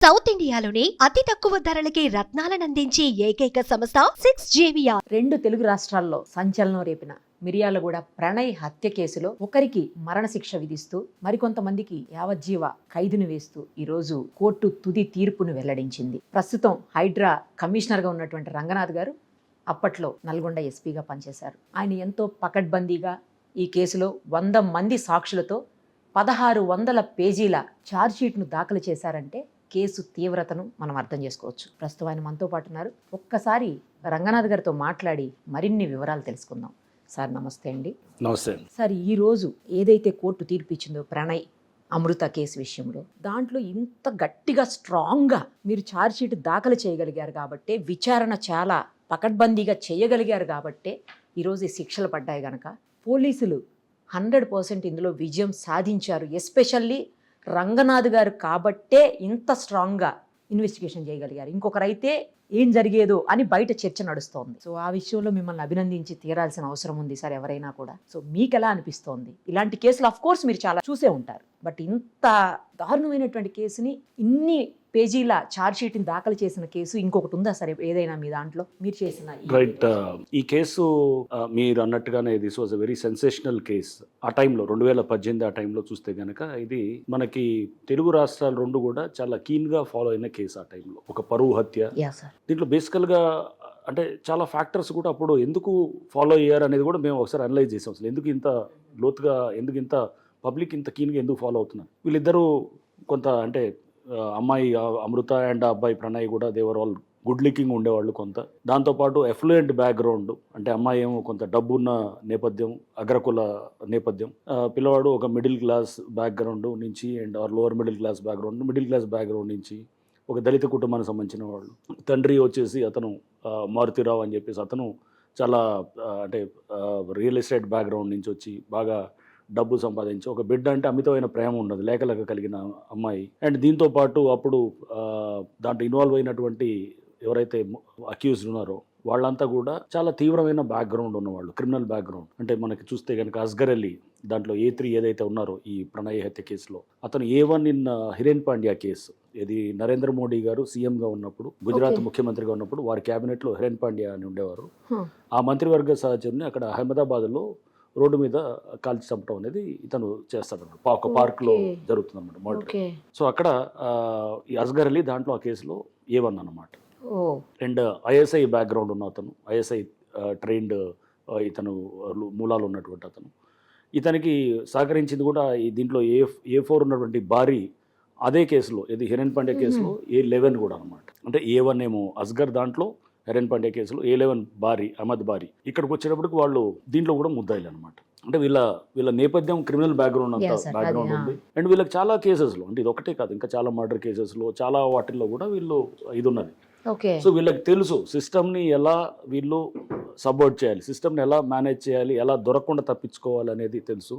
South ఇండియాలోనే అతి తక్కువ ధరలకి రత్నాలనందించే ఏకైక సంస్థ 6JVR. 2 తెలుగు రాష్ట్రాల్లో సంచలనం రేపిన మిర్యాలగూడ ప్రణయ్ హత్య కేసులో ఒకరికి మరణశిక్ష విధిస్తూ మరికొంతమందికి యావజ్జీవ ఖైదును వేస్తూ ఈరోజు కోర్టు తుది తీర్పును వెల్లడించింది. ప్రస్తుతం హైడ్రా కమిషనర్గా ఉన్నటువంటి రంగనాథ్ గారు అప్పట్లో నల్గొండ ఎస్పీగా పనిచేశారు. ఆయన ఎంతో పకడ్బందీగా ఈ కేసులో 100 మంది సాక్షులతో 1600 పేజీల ఛార్జ్షీట్ను దాఖలు చేశారంటే కేసు తీవ్రతను మనం అర్థం చేసుకోవచ్చు. ప్రస్తుతం ఆయన మనతో పాటు ఉన్నారు. ఒక్కసారి రంగనాథ్ గారితో మాట్లాడి మరిన్ని వివరాలు తెలుసుకుందాం. సార్ నమస్తే అండి. నమస్తే సార్, ఈరోజు ఏదైతే కోర్టు తీర్పు ఇచ్చిందో ప్రణయ్ అమృత కేసు విషయంలో, దాంట్లో ఇంత గట్టిగా స్ట్రాంగ్గా మీరు ఛార్జ్షీట్ దాఖలు చేయగలిగారు కాబట్టే, విచారణ చాలా పకడ్బందీగా చేయగలిగారు కాబట్టే ఈరోజు ఈ శిక్షలు పడ్డాయి కనుక పోలీసులు 100% ఇందులో విజయం సాధించారు. ఎస్పెషల్లీ రంగనాథ్ గారు కాబట్టే ఇంత స్ట్రాంగ్గా ఇన్వెస్టిగేషన్ చేయగలిగారు. ఇంకొకరైతే ఏం జరిగేదో అని బయట చర్చ నడుస్తోంది. సో ఆ విషయంలో మిమ్మల్ని అభినందించి తీరాల్సిన అవసరం ఉంది సార్, ఎవరైనా కూడా. సో మీకు ఎలా అనిపిస్తోంది? ఇలాంటి కేసులు ఆఫ్ కోర్స్ మీరు చాలా చూసే ఉంటారు, బట్ ఇంత దారుణమైనటువంటి కేసుని, ఇన్ని పేజీల ఛార్జ్షీట్ని దాఖలు చేసిన కేసు ఇంకొకటి ఉందా సరే ఏదైనా మీ దాంట్లో మీరు చేసిన? రైట్, ఈ కేసు మీరు అన్నట్టుగానే this was a very sensational case. ఆ టైంలో 2018 ఆ టైంలో చూస్తే కనుక ఇది మనకి తెలుగు రాష్ట్రాలు రెండు కూడా చాలా కీన్గా ఫాలో అయిన కేసు. ఆ టైంలో ఒక పరువు హత్య. దీంట్లో బేసికల్గా అంటే చాలా ఫ్యాక్టర్స్ కూడా అప్పుడు ఎందుకు ఫాలో అయ్యారు అనేది కూడా మేము ఒకసారి అనలైజ్ చేసాం. అసలు ఎందుకు ఇంత లోతుగా, ఎందుకు ఇంత పబ్లిక్ ఇంత కీన్గా ఎందుకు ఫాలో అవుతున్నారు? వీళ్ళిద్దరూ కొంత అంటే అమ్మాయి అమృత అండ్ అబ్బాయి ప్రణయ్ కూడా దేవర్ ఆల్ గుడ్ లుకింగ్ ఉండేవాళ్ళు కొంత. దాంతోపాటు ఎఫ్లూయెంట్ బ్యాక్గ్రౌండ్, అంటే అమ్మాయి ఏమో కొంత డబ్బున్న నేపథ్యం, అగ్రకుల నేపథ్యం, పిల్లవాడు ఒక మిడిల్ క్లాస్ బ్యాక్గ్రౌండ్ నుంచి and or lower middle class background నుంచి ఒక దళిత కుటుంబానికి సంబంధించిన వాళ్ళు. తండ్రి వచ్చేసి అతను మారుతిరావు అని చెప్పేసి అతను చాలా అంటే రియల్ ఎస్టేట్ బ్యాక్గ్రౌండ్ నుంచి వచ్చి బాగా డబ్బు సంపాదించి, ఒక బిడ్డ అంటే అమితమైన ప్రేమ ఉండదు, లేకలేక కలిగిన అమ్మాయి. అండ్ దీంతో పాటు అప్పుడు దాంట్లో ఇన్వాల్వ్ అయినటువంటి ఎవరైతే అక్యూజ్డ్ ఉన్నారో వాళ్ళంతా కూడా చాలా తీవ్రమైన బ్యాక్గ్రౌండ్ ఉన్నవాళ్ళు, క్రిమినల్ బ్యాక్గ్రౌండ్. అంటే మనకి చూస్తే కనుక అస్గర్ అలీ దాంట్లో A3 ఏదైతే ఉన్నారో ఈ ప్రణయ్ హత్య కేసులో, అతను A1 in Hiren Pandya case. ఇది నరేంద్ర మోడీ గారు సీఎంగా ఉన్నప్పుడు, గుజరాత్ ముఖ్యమంత్రిగా ఉన్నప్పుడు వారి క్యాబినెట్లో హిరేన్ పాండ్యా అని ఉండేవారు. ఆ మంత్రివర్గ సహచరుని అక్కడ అహ్మదాబాద్లో రోడ్డు మీద కాల్చి చంపడం అనేది ఇతను చేస్తాడన్నమాట. ఒక పార్క్లో జరుగుతుందన్నమాట మర్డర్. సో అక్కడ ఈ అస్గర్ అలీ దాంట్లో ఆ కేసులో A1 అన్నమాట. అండ్ ISI బ్యాక్గ్రౌండ్ ఉన్న అతను, ISI ట్రైన్డ్ ఇతను మూలాలు ఉన్నటువంటి అతను. ఇతనికి సహకరించింది కూడా దీంట్లో A4 ఉన్నటువంటి భారీ అదే కేసులో, ఇది హిరణ్ పాండే కేసులో A11 కూడా అనమాట. అంటే A1 ఏమో అస్గర్, దాంట్లో హిరణ్ పాండే కేసులో A11 భారీ, అహ్మద్ భారీ. ఇక్కడికి వచ్చేటప్పటికి వాళ్ళు దీంట్లో కూడా ముద్దాయిలు అనమాట. అంటే వీళ్ళ నేపథ్యం క్రిమినల్ బ్యాక్గ్రౌండ్ అంతా బ్యాక్గ్రౌండ్ ఉంది. అండ్ వీళ్ళకి చాలా కేసెస్లో, అంటే ఇది ఒకటే కాదు, ఇంకా చాలా మర్డర్ కేసెస్లో చాలా వాటిల్లో కూడా వీళ్ళు ఇది ఉన్నది. సో వీళ్ళకి తెలుసు సిస్టమ్ని ఎలా వీళ్ళు సపోర్ట్ చేయాలి, సిస్టమ్ని ఎలా మేనేజ్ చేయాలి, ఎలా దొరకకుండా తప్పించుకోవాలి అనేది తెలుసు.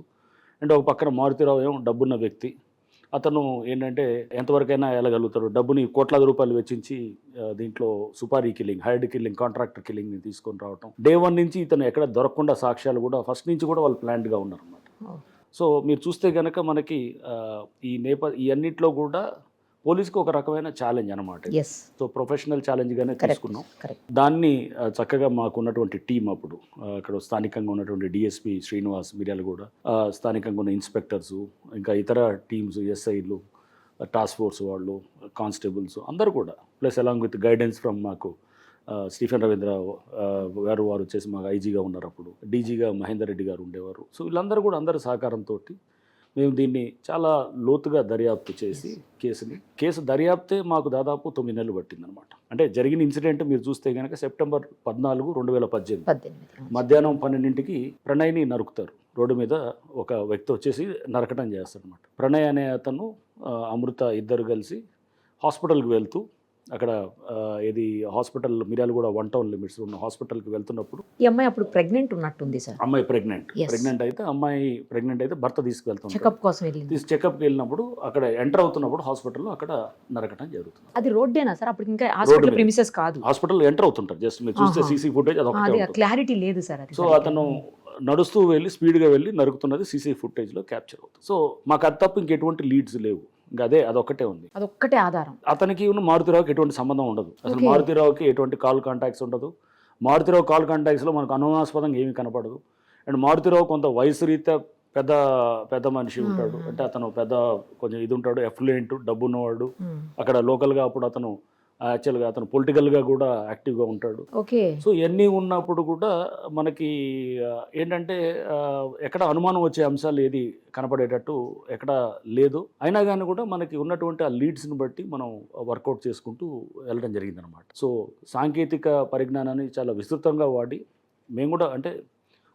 అండ్ ఒక పక్కన మారుతిరావు ఏమో డబ్బున్న వ్యక్తి. అతను ఏంటంటే ఎంతవరకైనా వెళ్ళగలుగుతాడు, డబ్బుని కోట్లాది రూపాయలు వెచ్చించి దీంట్లో supari killing, hired killing, contractor కిల్లింగ్ని తీసుకొని రావటం. Day 1 నుంచి ఇతను ఎక్కడ దొరకకుండా సాక్ష్యాలు కూడా ఫస్ట్ నుంచి కూడా వాళ్ళు ప్లాన్డ్గా ఉన్నారన్నమాట. సో మీరు చూస్తే కనుక మనకి ఈ అన్నింటిలో కూడా పోలీస్కి ఒక రకమైన ఛాలెంజ్ అనమాట. సో ప్రొఫెషనల్ ఛాలెంజ్గానే తీసుకున్నాం దాన్ని. చక్కగా మాకున్నటువంటి టీం అప్పుడు అక్కడ స్థానికంగా ఉన్నటువంటి DSP శ్రీనివాస్ మిర్యాలగూడ, స్థానికంగా ఉన్న ఇన్స్పెక్టర్స్, ఇంకా ఇతర టీమ్స్, SIలు, టాస్క్ ఫోర్స్ వాళ్ళు, కానిస్టేబుల్స్ అందరూ కూడా, plus along with guidance from మాకు స్టీఫెన్ రవీంద్ర గారు, వారు వచ్చేసి మాకు IGగా ఉన్నారు, అప్పుడు DGగా మహేందర్ రెడ్డి గారు ఉండేవారు. సో వీళ్ళందరూ కూడా అందరి సహకారంతో మేము దీన్ని చాలా లోతుగా దర్యాప్తు చేసి కేసు దర్యాప్తే మాకు దాదాపు 9 నెలలు పట్టిందనమాట. అంటే జరిగిన ఇన్సిడెంట్ మీరు చూస్తే కనుక సెప్టెంబర్ 14, 2018 మధ్యాహ్నం 12ంటికి ప్రణయ్ని నరుకుతారు. రోడ్డు మీద ఒక వ్యక్తి వచ్చేసి నరకటం చేస్తాడు అనమాట. ప్రణయ్ అనే అతను, అమృత ఇద్దరు కలిసి హాస్పిటల్కి వెళ్తూ, అక్కడ ఇది హాస్పిటల్ మిర్యాలగూడ 1 టౌన్ లిమిట్స్ ఉన్న హాస్పిటల్కి వెళ్తున్నప్పుడు ఈ అమ్మాయి అప్పుడు ప్రెగ్నెంట్ ఉన్నట్టుంది సార్. అమ్మాయి ప్రెగ్నెంట్ అయితే భర్త తీసుకువెళ్తాం, చెకప్ కోసం చెకప్కి వెళ్ళినప్పుడు అక్కడ ఎంటర్ అవుతున్నప్పుడు హాస్పిటల్లో అక్కడ నరకటం జరుగుతుంది. అది రోడ్డేనా సార్? అప్పటికి ఇంకా హాస్పిటల్ ప్రిమిసెస్ కాదు, హాస్పిటల్ ఎంటర్ అవుతుంటారు. జస్ట్ మీరు చూస్తే CC ఫుటేజ్ అది క్లారిటీ లేదు సార్. సో అతను నడుస్తూ వెళ్ళి స్పీడ్గా వెళ్ళి నరుకుతున్నది CC ఫుటేజ్లో క్యాప్చర్ అవుతుంది. సో మాకు అది తప్ప ఇంకెటువంటి లీడ్స్ లేవు. ఇంకా అదొక్కటే ఉంది. అదొక్కటే ఆధారం. అతనికి మారుతిరావుకి ఎటువంటి సంబంధం ఉండదు అసలు. Okay. మారుతిరావుకి ఎటువంటి కాల్ కాంటాక్ట్స్ ఉండదు. మారుతిరావు కాల్ కాంటాక్ట్స్లో మనకు అనుమానాస్పదంగా ఏమీ కనపడదు. అండ్ మారుతిరావు కొంత వయసు రీత్యా పెద్ద పెద్ద మనిషి ఉంటాడు. అంటే అతను పెద్ద కొంచెం ఇది ఉంటాడు, ఎఫ్లూయెంట్, డబ్బు ఉన్నవాడు. అక్కడ లోకల్గా అప్పుడు అతను యాక్చువల్గా అతను పొలిటికల్గా కూడా యాక్టివ్గా ఉంటాడు. ఓకే. సో ఇవన్నీ ఉన్నప్పుడు కూడా మనకి ఏంటంటే ఎక్కడ అనుమానం వచ్చే అంశాలు ఏది కనపడేటట్టు ఎక్కడ లేదు. అయినా కానీ కూడా మనకి ఉన్నటువంటి ఆ లీడ్స్ని బట్టి మనం వర్కౌట్ చేసుకుంటూ వెళ్ళడం జరిగిందనమాట. సో సాంకేతిక పరిజ్ఞానాన్ని చాలా విస్తృతంగా వాడి మేము కూడా అంటే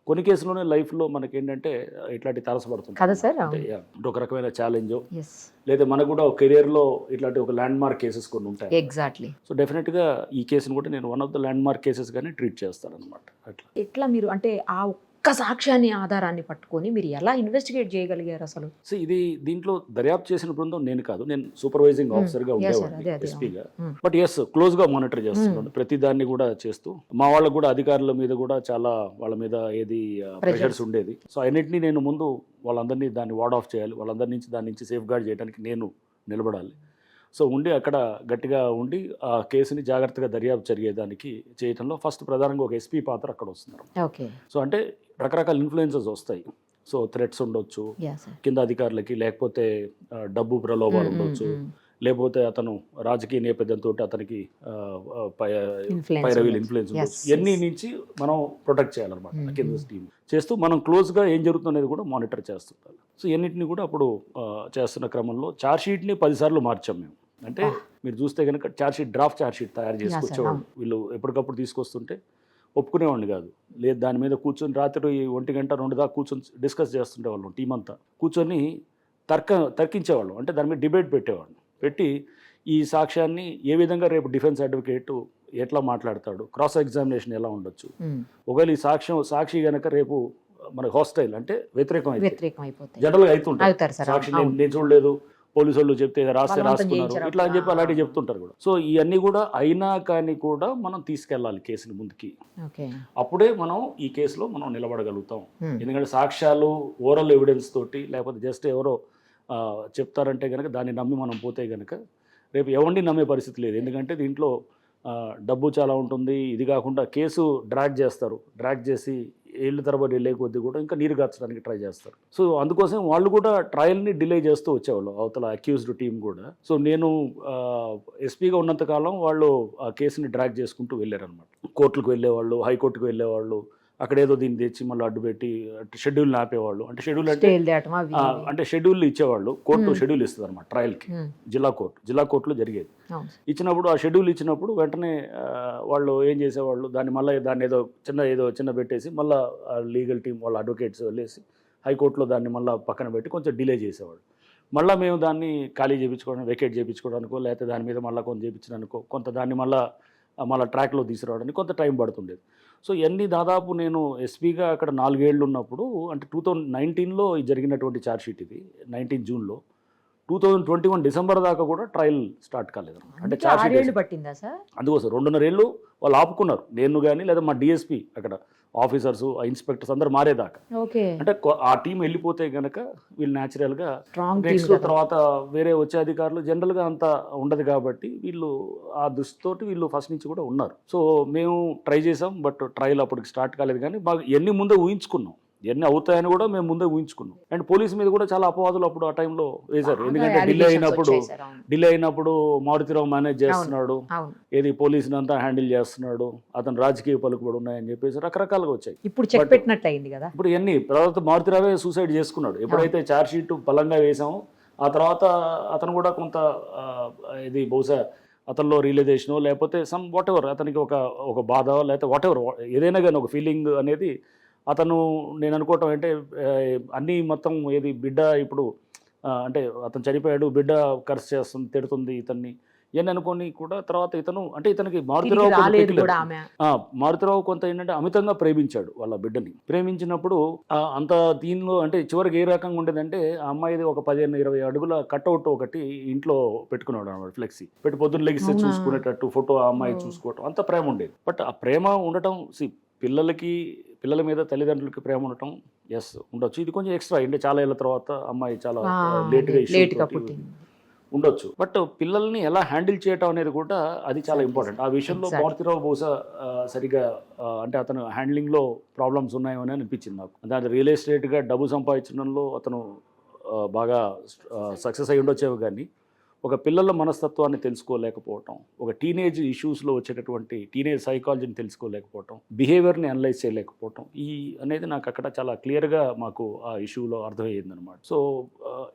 కొన్ని కేసులోనే లైఫ్లో మనకి ఏంటంటే ఇట్లాంటి తారసపడుతుంది కదా సార్. అంటే ఒక రకమైన ఛాలెంజ్ Yes. లేదా మనకు కూడా కెరియర్లో ఇట్లాంటి ఒక ల్యాండ్ మార్క్ కేసెస్ కొన్ని ఉంటాయి. ఎగ్జాక్ట్లీ. సో డెఫినెట్గా ఈ కేసును కూడా నేను one of the land mark cases గానే ట్రీట్ చేస్తాను అనమాట. అట్లా ఎట్లా మీరు అంటే ఆ ఒక్క సాక్ష్యాన్ని ఆధారాన్ని పట్టుకొని మీరు ఎలా ఇన్వెస్టిగేట్ చేయగలిగారు అసలు? సో ఇది దీంట్లో దర్యాప్తు చేసిన బృందం నేను కాదు, నేను సూపర్వైజింగ్ ఆఫీసర్గా ఉండేవాడిని అదే. ఎస్పీగా. బట్ ఎస్ క్లోజ్గా మానిటర్ చేస్తున్నాను ప్రతి దాన్ని కూడా చేస్తూ. మా వాళ్ళకు కూడా అధికారుల మీద కూడా చాలా వాళ్ళ మీద ఏది ప్రెషర్స్ ఉండేది. సో అన్నింటినీ నేను ముందు వాళ్ళందరినీ దాన్ని వార్డ్ ఆఫ్ చేయాలి, వాళ్ళందరి నుంచి దాని నుంచి సేఫ్ గార్డ్ చేయడానికి నేను నిలబడాలి. సో ఉండి అక్కడ గట్టిగా ఉండి ఆ కేసుని జాగ్రత్తగా దర్యాప్తు జరిగేదానికి చేయడంలో ఫస్ట్ ప్రధానంగా ఒక ఎస్పీ పాత్ర అక్కడ వస్తున్నారు. ఓకే. సో అంటే రకరకాల ఇన్ఫ్లుయెన్సెస్ వస్తాయి. సో థ్రెట్స్ ఉండొచ్చు కింద అధికారులకి, లేకపోతే డబ్బు ప్రలోభాలు ఉండొచ్చు, లేకపోతే అతను రాజకీయ నేపథ్యంతో అతనికి పైరవీలు ఇన్ఫ్లుయెన్స్ ఉండొచ్చు. ఇవన్నీ నుంచి మనం ప్రొటెక్ట్ చేయాలన్నమాట కింద టీమ్ చేస్తూ మనం క్లోజ్గా ఏం జరుగుతుందనేది కూడా మానిటర్ చేస్తుంటారు. సో ఇవన్నింటినీ కూడా అప్పుడు చేస్తున్న క్రమంలో ఛార్జ్షీట్ని 10 సార్లు మార్చాం మేము. అంటే మీరు చూస్తే కనుక ఛార్జ్షీట్ డ్రాఫ్ట్ ఛార్జ్షీట్ తయారు చేసుకొచ్చేవాళ్ళు. వీళ్ళు ఎప్పటికప్పుడు తీసుకొస్తుంటే ఒప్పుకునేవాడిని కాదు. లేదు దాని మీద కూర్చొని రాత్రి 1 గంట 2 దాకా కూర్చొని డిస్కస్ చేస్తుండేవాళ్ళం. టీం అంతా కూర్చొని తర్కించేవాళ్ళం. అంటే దాని మీద డిబేట్ పెట్టేవాళ్ళం. పెట్టి ఈ సాక్ష్యాన్ని ఏ విధంగా రేపు డిఫెన్స్ అడ్వకేట్ ఎట్లా మాట్లాడతాడు, క్రాస్ ఎగ్జామినేషన్ ఎలా ఉండొచ్చు, ఒకవేళ ఈ సాక్షి కనుక రేపు మన హాస్టైల్ అంటే వ్యతిరేకం అయిపోతుంది. జనరల్గా అవుతుంటారు సాక్షి నేను చూడలేదు, పోలీసు వాళ్ళు చెప్తే రాసుకున్నారు ఇట్లా అని చెప్పి అలాంటివి చెప్తుంటారు కూడా. సో ఇవన్నీ కూడా అయినా కానీ కూడా మనం తీసుకెళ్ళాలి కేసుని ముందుకి. అప్పుడే మనం ఈ కేసులో మనం నిలబడగలుగుతాం. ఎందుకంటే సాక్ష్యాలు ఓరల్ ఎవిడెన్స్ తోటి లేకపోతే జస్ట్ ఎవరో చెప్తారంటే కనుక దాన్ని నమ్మి మనం పోతే కనుక రేపు ఎవరిని నమ్మే పరిస్థితి లేదు. ఎందుకంటే దీంట్లో డబ్బు చాలా ఉంటుంది. ఇది కాకుండా కేసు డ్రాగ్ చేసి ఏళ్ళ తరబడి వెళ్ళే కొద్దీ కూడా ఇంకా నీరు గార్చడానికి ట్రై చేస్తారు. సో అందుకోసం వాళ్ళు కూడా ట్రయల్ని డిలే చేస్తూ వచ్చేవాళ్ళు అవతల అక్యూజ్డ్ టీం కూడా. సో నేను ఎస్పీగా ఉన్నంతకాలం వాళ్ళు ఆ కేసుని డ్రాగ్ చేసుకుంటూ వెళ్ళారనమాట. కోర్టులకు వెళ్ళేవాళ్ళు, హైకోర్టుకు వెళ్ళేవాళ్ళు, అక్కడేదో దీన్ని తెచ్చి మళ్ళీ అడ్డుపెట్టి షెడ్యూల్ని ఆపేవాళ్ళు. అంటే షెడ్యూల్ అంటే షెడ్యూల్ ఇచ్చేవాళ్ళు. కోర్టు షెడ్యూల్ ఇస్తుంది అనమాట ట్రయల్కి. జిల్లా కోర్టులో జరిగేది. ఇచ్చినప్పుడు ఆ షెడ్యూల్ ఇచ్చినప్పుడు వెంటనే వాళ్ళు ఏం చేసేవాళ్ళు, దాన్ని ఏదో చిన్న పెట్టేసి మళ్ళీ లీగల్ టీం వాళ్ళ అడ్వకేట్స్ వెళ్ళేసి హైకోర్టులో దాన్ని మళ్ళీ పక్కన పెట్టి కొంచెం డిలే చేసేవాళ్ళు. మళ్ళీ మేము దాన్ని ఖాళీ చేయించుకోవడానికి, వెకేట్ చేయించుకోవడానికో లేకపోతే దాని మీద మళ్ళీ కొంత చేయించడానికో కొంత దాన్ని మళ్ళీ ట్రాక్లో తీసుకురావడానికి కొంత టైం పడుతుండేది. సో ఇవన్నీ దాదాపు నేను ఎస్పీగా అక్కడ 4 ఏళ్ళు ఉన్నప్పుడు, అంటే 2019లో జరిగినటువంటి ఛార్జ్షీట్ ఇది, 19 జూన్లో. 2021 డిసెంబర్ దాకా కూడా ట్రయల్ స్టార్ట్ కాలేదు. అంటే ఛార్జ్షీట్ పట్టిందా సార్? అందుకోసం 2.5 ఏళ్ళు వాళ్ళు ఆపుకున్నారు. నేను కానీ లేదా మా డిఎస్పీ అక్కడ ఆఫీసర్స్, ఇన్స్పెక్టర్స్ అందరు మారేదాకా. అంటే ఆ టీం వెళ్ళిపోతే కనుక వీళ్ళు న్యాచురల్గా నెక్స్ట్ తర్వాత వేరే వచ్చే అధికారులు జనరల్గా అంత ఉండదు కాబట్టి వీళ్ళు ఆ దృష్టితోటి వీళ్ళు ఫస్ట్ నుంచి కూడా ఉన్నారు. సో మేము ట్రై చేసాం. బట్ ట్రయల్ అప్పటికి స్టార్ట్ కాలేదు. కానీ బాగా ఎన్ని ముందే ఊహించుకున్నాం, ఇవన్నీ అవుతాయని కూడా మేము ముందే ఊహించుకున్నాం. అండ్ పోలీసు మీద కూడా చాలా అపవాదులు అప్పుడు ఆ టైంలో వేశారు. ఎందుకంటే డిలే అయినప్పుడు మారుతిరావు మేనేజ్ చేస్తున్నాడు, ఏది పోలీసుని అంతా హ్యాండిల్ చేస్తున్నాడు, అతను రాజకీయ పలుకుబడి ఉన్నాయని చెప్పేసి రకరకాలుగా వచ్చాయి. ఇప్పుడు చెక్ పెట్టినట్టు అయింది కదా. ఇప్పుడు ఇవన్నీ తర్వాత మారుతిరావే సూసైడ్ చేసుకున్నాడు. ఎప్పుడైతే ఛార్జ్ షీట్ బలంగా వేసామో ఆ తర్వాత అతను కూడా కొంత ఇది బహుశా అతనిలో రియలైజేషనో లేకపోతే సమ్ వాట్ ఎవర్ అతనికి ఒక బాధ లేకపోతే వాట్ ఎవర్ ఏదైనా కానీ ఒక ఫీలింగ్ అనేది అతను, నేను అనుకోవటం అంటే అన్నీ మొత్తం ఏది బిడ్డ ఇప్పుడు అంటే అతను చనిపోయాడు, బిడ్డ కర్స్ చేస్తుంది, తిడుతుంది ఇతన్ని, ఇవన్నీ అనుకొని కూడా తర్వాత ఇతనికి మారుతిరావు కొంత ఏంటంటే అమితంగా ప్రేమించాడు వాళ్ళ బిడ్డని. ప్రేమించినప్పుడు అంత దీనిలో అంటే చివరికి ఏ రకంగా ఉండేదంటే ఆ అమ్మాయిది ఒక 15-20 అడుగుల కట్అవుట్ ఒకటి ఇంట్లో పెట్టుకున్నాడు అన్నమాట, ఫ్లెక్సీ పెట్టి పొద్దున్న లెగిస్తే చూసుకునేటట్టు ఫోటో ఆ అమ్మాయి చూసుకోవటం, అంత ప్రేమ ఉండేది. బట్ ఆ ప్రేమ ఉండటం పిల్లల మీద తల్లిదండ్రులకి ప్రేమ ఉండటం ఉండొచ్చు. ఇది కొంచెం ఎక్స్ట్రా అంటే చాలా ఏళ్ళ తర్వాత అమ్మాయి చాలా లేట్గా ఉండొచ్చు. బట్ పిల్లల్ని ఎలా హ్యాండిల్ చేయటం అనేది కూడా అది చాలా ఇంపార్టెంట్. ఆ విషయంలో Exactly. మారుతిరావు బహుశా సరిగా అంటే అతను హ్యాండ్లింగ్లో ప్రాబ్లమ్స్ ఉన్నాయని అనిపించింది నాకు. అంటే రియల్ ఎస్టేట్గా డబ్బు సంపాదించడంలో అతను బాగా సక్సెస్ అయి ఉండొచ్చేవి, కానీ ఒక పిల్లల మనస్తత్వాన్ని తెలుసుకోలేకపోవటం, ఒక టీనేజ్ ఇష్యూస్లో వచ్చేటటువంటి టీనేజ్ సైకాలజీని తెలుసుకోలేకపోవటం, బిహేవియర్ని అనలైజ్ చేయలేకపోవటం, ఈ అనేది నాకు అక్కడ చాలా క్లియర్గా మాకు ఆ ఇష్యూలో అర్థమయ్యింది అనమాట. సో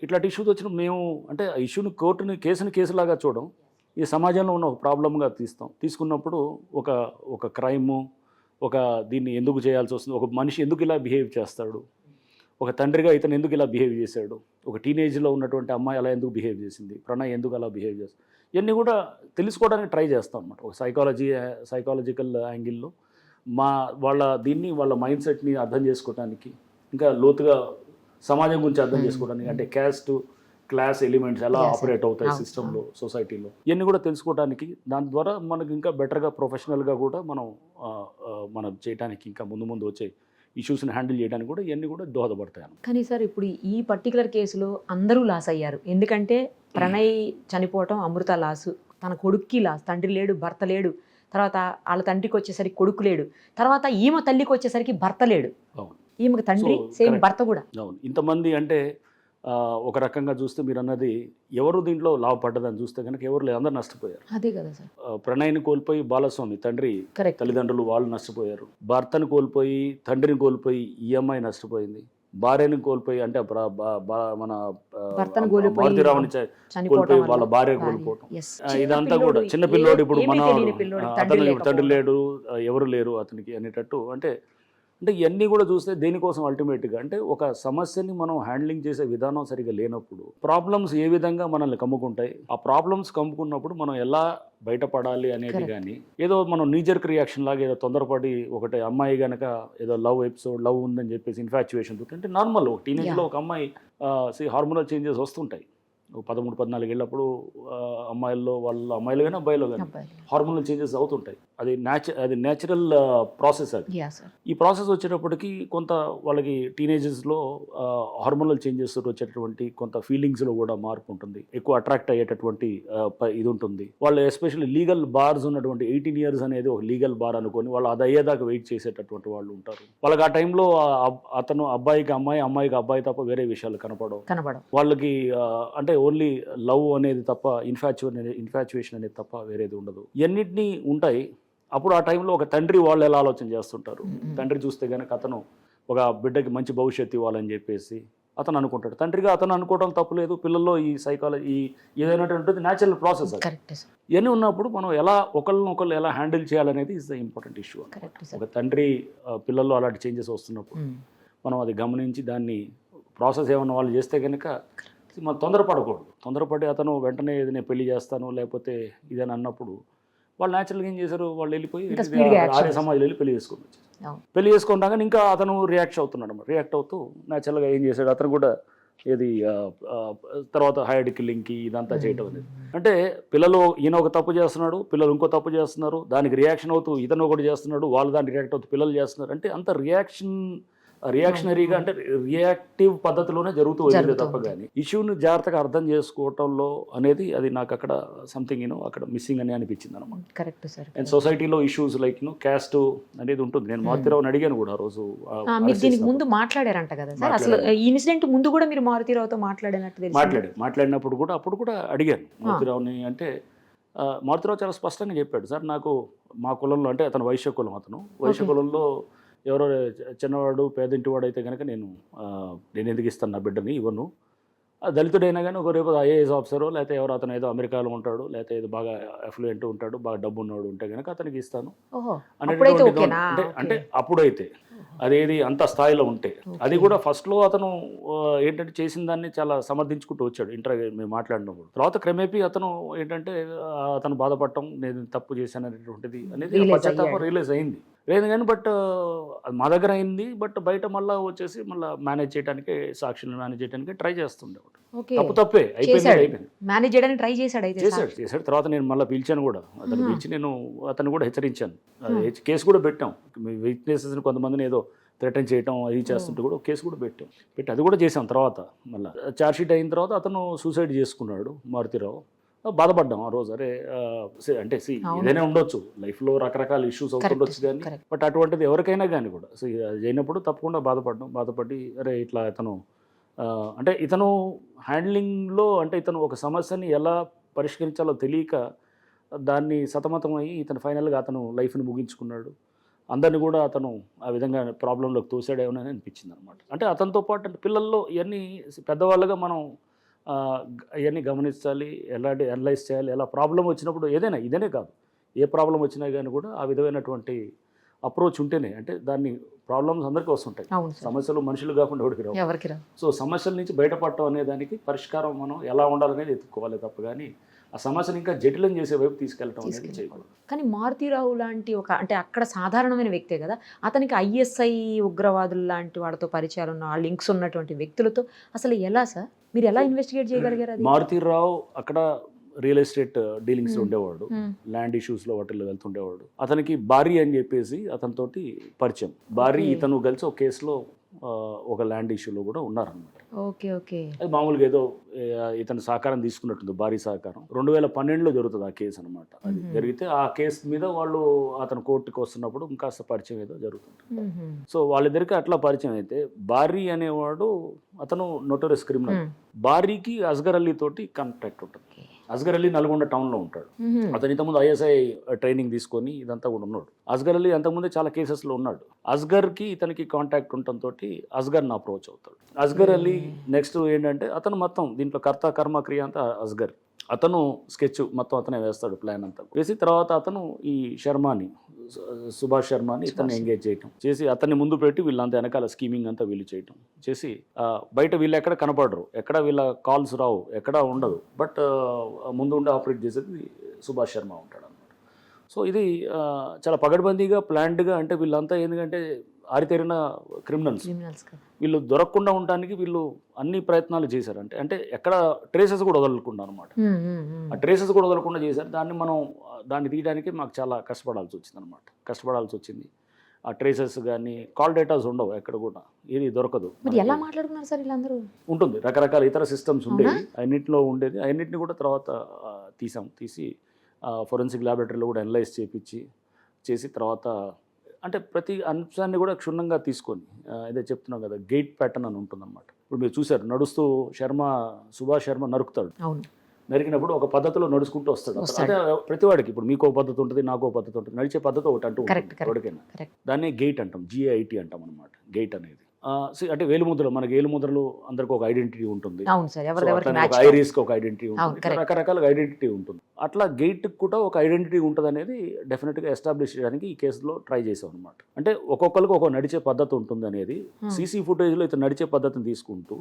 ఇట్లాంటి ఇష్యూస్ వచ్చినప్పుడు మేము అంటే ఆ ఇష్యూని కేసుని కేసులాగా చూడడం, ఈ సమాజంలో ఉన్న ఒక ప్రాబ్లమ్గా తీసుకున్నప్పుడు ఒక క్రైము, దీన్ని ఎందుకు చేయాల్సి వస్తుంది, ఒక మనిషి ఎందుకు ఇలా బిహేవ్ చేస్తాడు, ఒక తండ్రిగా ఇతను ఎందుకు ఇలా బిహేవ్ చేశాడు, ఒక టీనేజ్లో ఉన్నటువంటి అమ్మాయి అలా ఎందుకు బిహేవ్ చేసింది, ప్రణయ్ ఎందుకు అలా బిహేవ్ చేస్తుంది, ఇవన్నీ కూడా తెలుసుకోవడానికి ట్రై చేస్తాం అన్నమాట. ఒక సైకాలజికల్ యాంగిల్లో వాళ్ళ మైండ్ సెట్ని అర్థం చేసుకోవడానికి, ఇంకా లోతుగా సమాజం గురించి అర్థం చేసుకోవడానికి, అంటే క్యాస్ట్ క్లాస్ ఎలిమెంట్స్ ఎలా ఆపరేట్ అవుతాయి సిస్టంలో, సొసైటీలో, ఇవన్నీ కూడా తెలుసుకోవడానికి, దాని ద్వారా మనకు ఇంకా బెటర్గా ప్రొఫెషనల్గా కూడా మనం చేయడానికి, ఇంకా ముందు వచ్చే ఇష్యూస్ని హ్యాండిల్ చేయడానికి కూడా ఇవన్నీ కూడా దోహదపడతాయి. కానీ సార్ ఇప్పుడు ఈ పర్టికులర్ కేసులో అందరూ లాస్ అయ్యారు. ఎందుకంటే ప్రణయ్ చనిపోవటం అమృత లాసు, తన కొడుక్కి లాస్, తండ్రి లేడు, భర్త లేడు, తర్వాత వాళ్ళ తండ్రికి వచ్చేసరికి కొడుకు లేడు, తర్వాత ఈమె తల్లికి వచ్చేసరికి భర్త లేడు, ఈమెకు తండ్రి సేమ్ భర్త కూడా. అవును, ఇంతమంది అంటే ఒక రకంగా చూస్తే మీరు అన్నది ఎవరు దీంట్లో లాభపడ్డదని చూస్తే కనుక ఎవరు లేదు, అందరు నష్టపోయారు. అదే కదా సార్. ప్రణయ్ని కోల్పోయి బాలస్వామి తండ్రి తల్లిదండ్రులు వాళ్ళు నష్టపోయారు, భర్తను కోల్పోయి తండ్రిని కోల్పోయి ఈ అమ్మాయి నష్టపోయింది, భార్యని కోల్పోయి అంటే మన మారుతిరావుని కోల్పోయి వాళ్ళ భార్య కోల్పోవటం, ఇదంతా కూడా చిన్న పిల్లోడు, ఇప్పుడు అతను తండ్రి లేడు, ఎవరు లేరు అతనికి అనేటట్టు. అంటే ఇవన్నీ కూడా చూస్తే దేనికోసం అల్టిమేట్గా అంటే ఒక సమస్యని మనం హ్యాండ్లింగ్ చేసే విధానం సరిగా లేనప్పుడు ప్రాబ్లమ్స్ ఏ విధంగా మనల్ని కమ్ముకుంటాయి, ఆ ప్రాబ్లమ్స్ కమ్ముకున్నప్పుడు మనం ఎలా బయటపడాలి అనేది, కానీ ఏదో మనం నీజర్క్ రియాక్షన్ లాగా ఏదో తొందరపడి ఒకటి అమ్మాయి కనుక ఏదో లవ్ ఉందని చెప్పేసి ఇన్ఫాచ్యుయేషన్ తోటి, అంటే నార్మల్ టీనేజ్లో ఒక అమ్మాయి హార్మోనల్ చేంజెస్ వస్తుంటాయి. 13-14 ఏళ్ళప్పుడు అమ్మాయిల్లో అమ్మాయిలు కానీ అబ్బాయిలో కానీ హార్మోనల్ చేంజెస్ అవుతుంటాయి. అది న్యాచురల్ ప్రాసెస్. అది ఈ ప్రాసెస్ వచ్చేటప్పటికి కొంత వాళ్ళకి టీనేజెస్లో హార్మోనల్ చేంజెస్ వచ్చేటటువంటి కొంత ఫీలింగ్స్లో కూడా మార్పు ఉంటుంది, ఎక్కువ అట్రాక్ట్ అయ్యేటటువంటి ఇది ఉంటుంది. వాళ్ళు ఎస్పెషల్లీ లీగల్ బార్స్ ఉన్నటువంటి 18 years అనేది ఒక లీగల్ బార్ అనుకొని వాళ్ళు అది అయ్యేదాకా వెయిట్ చేసేటటువంటి వాళ్ళు ఉంటారు. వాళ్ళకి ఆ టైంలో అతను అబ్బాయికి అమ్మాయి, అమ్మాయికి అబ్బాయి తప్ప వేరే విషయాలు కనపడవు వాళ్ళకి. అంటే ఓన్లీ లవ్ అనేది తప్ప, ఇన్ఫాచ్యుయేషన్ అనేది తప్ప వేరేది ఉండదు. ఇవన్నిటినీ ఉంటాయి. అప్పుడు ఆ టైంలో ఒక తండ్రి వాళ్ళు ఎలా ఆలోచన చేస్తుంటారు, తండ్రి చూస్తే కనుక అతను ఒక బిడ్డకి మంచి భవిష్యత్తు ఇవ్వాలని చెప్పేసి అతను అనుకుంటాడు. తండ్రిగా అతను అనుకోవడం తప్పులేదు, పిల్లల్లో ఈ సైకాలజీ ఏదైనటువంటి న్యాచురల్ ప్రాసెస్. ఇవన్నీ ఉన్నప్పుడు మనం ఒకళ్ళు ఎలా హ్యాండిల్ చేయాలనేది ఇస్ ద ఇంపార్టెంట్ ఇష్యూ. ఒక తండ్రి పిల్లల్లో అలాంటి చేంజెస్ వస్తున్నప్పుడు మనం అది గమనించి దాన్ని ప్రాసెస్ ఏమన్నా వాళ్ళు చేస్తే కనుక మనం తొందరపడి అతను వెంటనే ఏదైనా పెళ్లి చేస్తాను లేకపోతే ఇదని అన్నప్పుడు వాళ్ళు న్యాచురల్గా ఏం చేశారు, వాళ్ళు వెళ్ళిపోయి ఆర్య సమాజంలో వెళ్ళి పెళ్లి చేసుకుంటాగా ఇంకా అతను రియాక్ట్ అవుతూ న్యాచురల్గా ఏం చేశాడు, అతను కూడా తర్వాత హైడ్ కిల్లింగ్కి ఇదంతా చేయటం అనేది. అంటే పిల్లలు ఈయన ఒక తప్పు చేస్తున్నాడు, పిల్లలు ఇంకో తప్పు చేస్తున్నారు, దానికి రియాక్షన్ అవుతూ ఇతను ఒకటి చేస్తున్నాడు, వాళ్ళు దానికి రియాక్ట్ అవుతూ పిల్లలు చేస్తున్నారు. అంటే అంత రియాక్షనరీగా అంటే రియాక్టివ్ పద్ధతిలోనే జరుగుతూ వచ్చింది తప్ప కానీ ఇష్యూని జాగ్రత్తగా అర్థం చేసుకోవటంలో అనేది అది నాకు అక్కడ సంథింగ్ అక్కడ మిస్సింగ్ అని అనిపించింది అనమాట. Correct sir. అండ్ సొసైటీలో ఇష్యూస్ లైక్ క్యాస్ట్ అనేది ఉంటుంది. నేను మారుతిరావుని అడిగాను కూడా ఆ రోజు. మీరు దీనికి ముందు మాట్లాడారంట కదా సార్, అసలు ఈ ఇన్సిడెంట్ ముందు కూడా మీరు మారుతిరావుతో మాట్లాడినట్టు మాట్లాడినప్పుడు కూడా అప్పుడు కూడా అడిగాను మారుతిరావుని. అంటే మారుతిరావు చాలా స్పష్టంగా చెప్పాడు, సార్ నాకు మా కులంలో, అంటే అతను వైశ్య కులం, వైశ్య కులంలో ఎవరో చిన్నవాడు పేదింటివాడు అయితే కనుక నేను ఎందుకు ఇస్తాను నా బిడ్డని, ఇవ్వను. దళితుడైనా కానీ ఒక రేపు ఐఏఎస్ ఆఫీసరు లేకపోతే ఎవరు అతను ఏదో అమెరికాలో ఉంటాడు లేకపోతే ఏదో బాగా అఫ్లూయెంట్ ఉంటాడు, బాగా డబ్బు ఉన్నవాడు ఉంటే కనుక అతనికి ఇస్తాను అనేటువంటి. అంటే అప్పుడైతే అదేది అంత స్థాయిలో ఉంటే, అది కూడా ఫస్ట్లో అతను ఏంటంటే చేసిన దాన్ని చాలా సమర్థించుకుంటూ వచ్చాడు మేము మాట్లాడినప్పుడు. తర్వాత క్రమేపీ అతను ఏంటంటే అతను బాధపడటం, నేను తప్పు చేశాను అనేటువంటిది అనేది పశ్చాత్తాపం రియలైజ్ అయింది లేదు కానీ, బట్ మా దగ్గర అయింది. బట్ బయట మళ్ళీ వచ్చేసి మళ్ళీ మేనేజ్ చేయడానికి, సాక్షులను మేనేజ్ చేయడానికి ట్రై చేస్తుండేవాడు. తప్పే అయిపోయింది, మేనేజ్ చేయడానికి ట్రై చేశాడు. తర్వాత నేను మళ్ళీ పిలిచాను కూడా, పిలిచి నేను అతను కూడా హెచ్చరించాను, కేసు కూడా పెట్టాం. విట్నెసెస్ని కొంతమందిని ఏదో థ్రెటన్ చేయటం అది చేస్తుంటే కూడా ఒక కేసు కూడా పెట్టి అది కూడా చేసాం. తర్వాత మళ్ళీ ఛార్జ్షీట్ అయిన తర్వాత అతను సూసైడ్ చేసుకున్నాడు మారుతిరావు. బాధపడ్డాం ఆ రోజు. అరే అంటే ఏదైనా ఉండొచ్చు లైఫ్లో, రకరకాల ఇష్యూస్ అవుతుండొచ్చు కానీ, బట్ అటువంటిది ఎవరికైనా కానీ కూడా అది అయినప్పుడు తప్పకుండా బాధపడి అరే ఇట్లా ఇతను అంటే ఇతను హ్యాండ్లింగ్లో అంటే ఇతను ఒక సమస్యని ఎలా పరిష్కరించాలో తెలియక దాన్ని సతమతమయ్యి ఇతను ఫైనల్గా అతను లైఫ్ని ముగించుకున్నాడు. అందరిని కూడా అతను ఆ విధంగా ప్రాబ్లంలోకి తోసాడేమని అనిపించింది అనమాట. అంటే అతనితో పాటు అంటే పిల్లల్లో ఇవన్నీ పెద్దవాళ్ళుగా మనం ఇవన్నీ గమనించాలి, ఎలాంటి అనలైజ్ చేయాలి. ఎలా ప్రాబ్లం వచ్చినప్పుడు ఏదైనా ఇదనే కాదు, ఏ ప్రాబ్లం వచ్చినా కానీ కూడా ఆ విధమైనటువంటి అప్రోచ్ ఉంటేనే అంటే దాన్ని ప్రాబ్లమ్స్ అందరికీ వస్తుంటాయి. సమస్యలు మనుషులు కాకుండా ఎవరికి రావు. సో సమస్యల నుంచి బయటపడటం అనే దానికి పరిష్కారం మనం ఎలా ఉండాలనేది ఎత్తుక్కోవాలి తప్ప కానీ ఆ సమస్యను ఇంకా జటిలం చేసే వైపు తీసుకెళ్ళటం అనేది చేయకూడదు. కానీ మారుతీరావు లాంటి ఒక అంటే అక్కడ సాధారణమైన వ్యక్తే కదా, అతనికి ఐఎస్ఐ ఉగ్రవాదులు లాంటి వాళ్ళతో పరిచయాలు ఉన్న లింక్స్ ఉన్నటువంటి వ్యక్తులతో అసలు ఎలా సార్ మీరు ఎలా ఇన్వెస్టిగేట్ చేయగలిగారు? మారుతీరావు అక్కడ రియల్ ఎస్టేట్ డీలింగ్స్ ఉండేవాడు, ల్యాండ్ ఇష్యూస్లో వాటిల్లో వెళ్తుండేవాడు. అతనికి భారీ అని చెప్పేసి అతనితోటి పరిచయం. భారీ ఇతను కలిసి ఒక కేసులో ఒక ల్యాండ్ ఇష్యూలో కూడా ఉన్నారన్నమాట. అది మామూలుగా ఏదో ఇతను సహకారం తీసుకున్నట్టుంది, భారీ సహకారం. 2012లో జరుగుతుంది ఆ కేసు అనమాట. అది జరిగితే ఆ కేసు మీద వాళ్ళు అతను కోర్టుకి వస్తున్నప్పుడు ఇంకాస్త పరిచయం ఏదో జరుగుతుంది. సో వాళ్ళిద్దరికి అట్లా పరిచయం అయితే భారీ అనేవాడు అతను నోటోరియస్ క్రిమినల్. భారీకి అస్గర్ అలీ తోటి కాంటాక్ట్ ఉంటుంది. అస్గర్ అలీ నల్గొండ టౌన్లో ఉంటాడు. అతను ఇంతకుముందు ఐఎస్ఐ ట్రైనింగ్ తీసుకొని ఇదంతా కూడా ఉన్నాడు. అస్గర్ అలీ అంతకుముందే చాలా కేసెస్లో ఉన్నాడు. అస్గర్కి ఇతనికి కాంటాక్ట్ ఉండటంతో అస్గర్ని అప్రోచ్ అవుతాడు. అస్గర్ అలీ నెక్స్ట్ ఏంటంటే అతను మొత్తం దీంట్లో కర్త కర్మ క్రియ అంతా అస్గర్. అతను స్కెచ్ మొత్తం అతనే వేస్తాడు, ప్లాన్ అంతా వేసి తర్వాత అతను ఈ శర్మని సుభాష్ శర్మని ఇతన్ని ఎంగేజ్ చేయటం చేసి అతన్ని ముందు పెట్టి వీళ్ళంతా వెనకాల స్కీమింగ్ అంతా వీళ్ళు చేయటం చేసి బయట వీళ్ళు ఎక్కడ కనపడరు, ఎక్కడ వీళ్ళ కాల్స్ రావు, ఎక్కడ ఉండదు. బట్ ముందు ఉండి ఆపరేట్ చేసేది సుభాష్ శర్మ ఉంటాడు అన్నమాట. సో ఇది చాలా పగడ్బందీగా ప్లాన్డ్గా అంటే వీళ్ళంతా ఎందుకంటే ఆరితేరిన క్రిమినల్స్. వీళ్ళు దొరకకుండా ఉండడానికి వీళ్ళు అన్ని ప్రయత్నాలు చేశారు. అంటే ఎక్కడ ట్రేసెస్ కూడా వదలకుండా అనమాట. ఆ ట్రేసెస్ కూడా వదలకుండా చేశారు. దాన్ని తీయడానికి మాకు చాలా కష్టపడాల్సి వచ్చింది. ఆ ట్రేసెస్ కానీ కాల్ డేటాస్ ఉండవు, ఎక్కడ కూడా ఏది దొరకదు. ఎలా మాట్లాడుకున్నారు సార్ వీళ్ళందరూ? ఉంటుంది, రకరకాల ఇతర సిస్టమ్స్ ఉండేవి, అన్నింటిలో ఉండేది. అన్నింటినీ కూడా తర్వాత తీసి ఫోరెన్సిక్ ల్యాబొరేటరీలో కూడా అనలైజ్ చేసి తర్వాత అంటే ప్రతి అంశాన్ని కూడా క్షుణ్ణంగా తీసుకొని ఇదే చెప్తున్నాం కదా, గేట్ ప్యాటర్న్ అని ఉంటుందన్నమాట. ఇప్పుడు మీరు చూసారు, నడుస్తూ సుభాష్ శర్మ నరుకుతాడు. నరికినప్పుడు ఒక పద్ధతిలో నడుచుకుంటూ వస్తాడు. అదే ప్రతివాడికి ఇప్పుడు మీకో పద్ధతి ఉంటుంది, నాకో పద్ధతి ఉంటుంది, నడిచే పద్ధతి ఒకటి అంటూ ఎవరికైనా. దాన్ని గేట్ అంటాం, GIT అంటాం అనమాట. గేట్ అనేది అంటే వేలుముద్రలు, మనకి వేలుముద్రలు అందరికి ఒక ఐడెంటిటీ ఉంటుంది, ఐరిస్కి ఒక ఐడెంటిటీ ఉంటుంది, రకరకాల ఐడెంటిటీ ఉంటుంది. అట్లా గేట్ కూడా ఒక ఐడెంటిటీ ఉంటుంది అనేది డెఫినెట్గా ఎస్టాబ్లిష్ చేయడానికి ఈ కేసులో ట్రై చేసాం అనమాట. అంటే ఒక్కొక్కరికి ఒక నడిచే పద్ధతి ఉంటుంది అనేది సీసీ ఫుటేజ్లో ఇతను నడిచే పద్ధతిని తీసుకుంటూ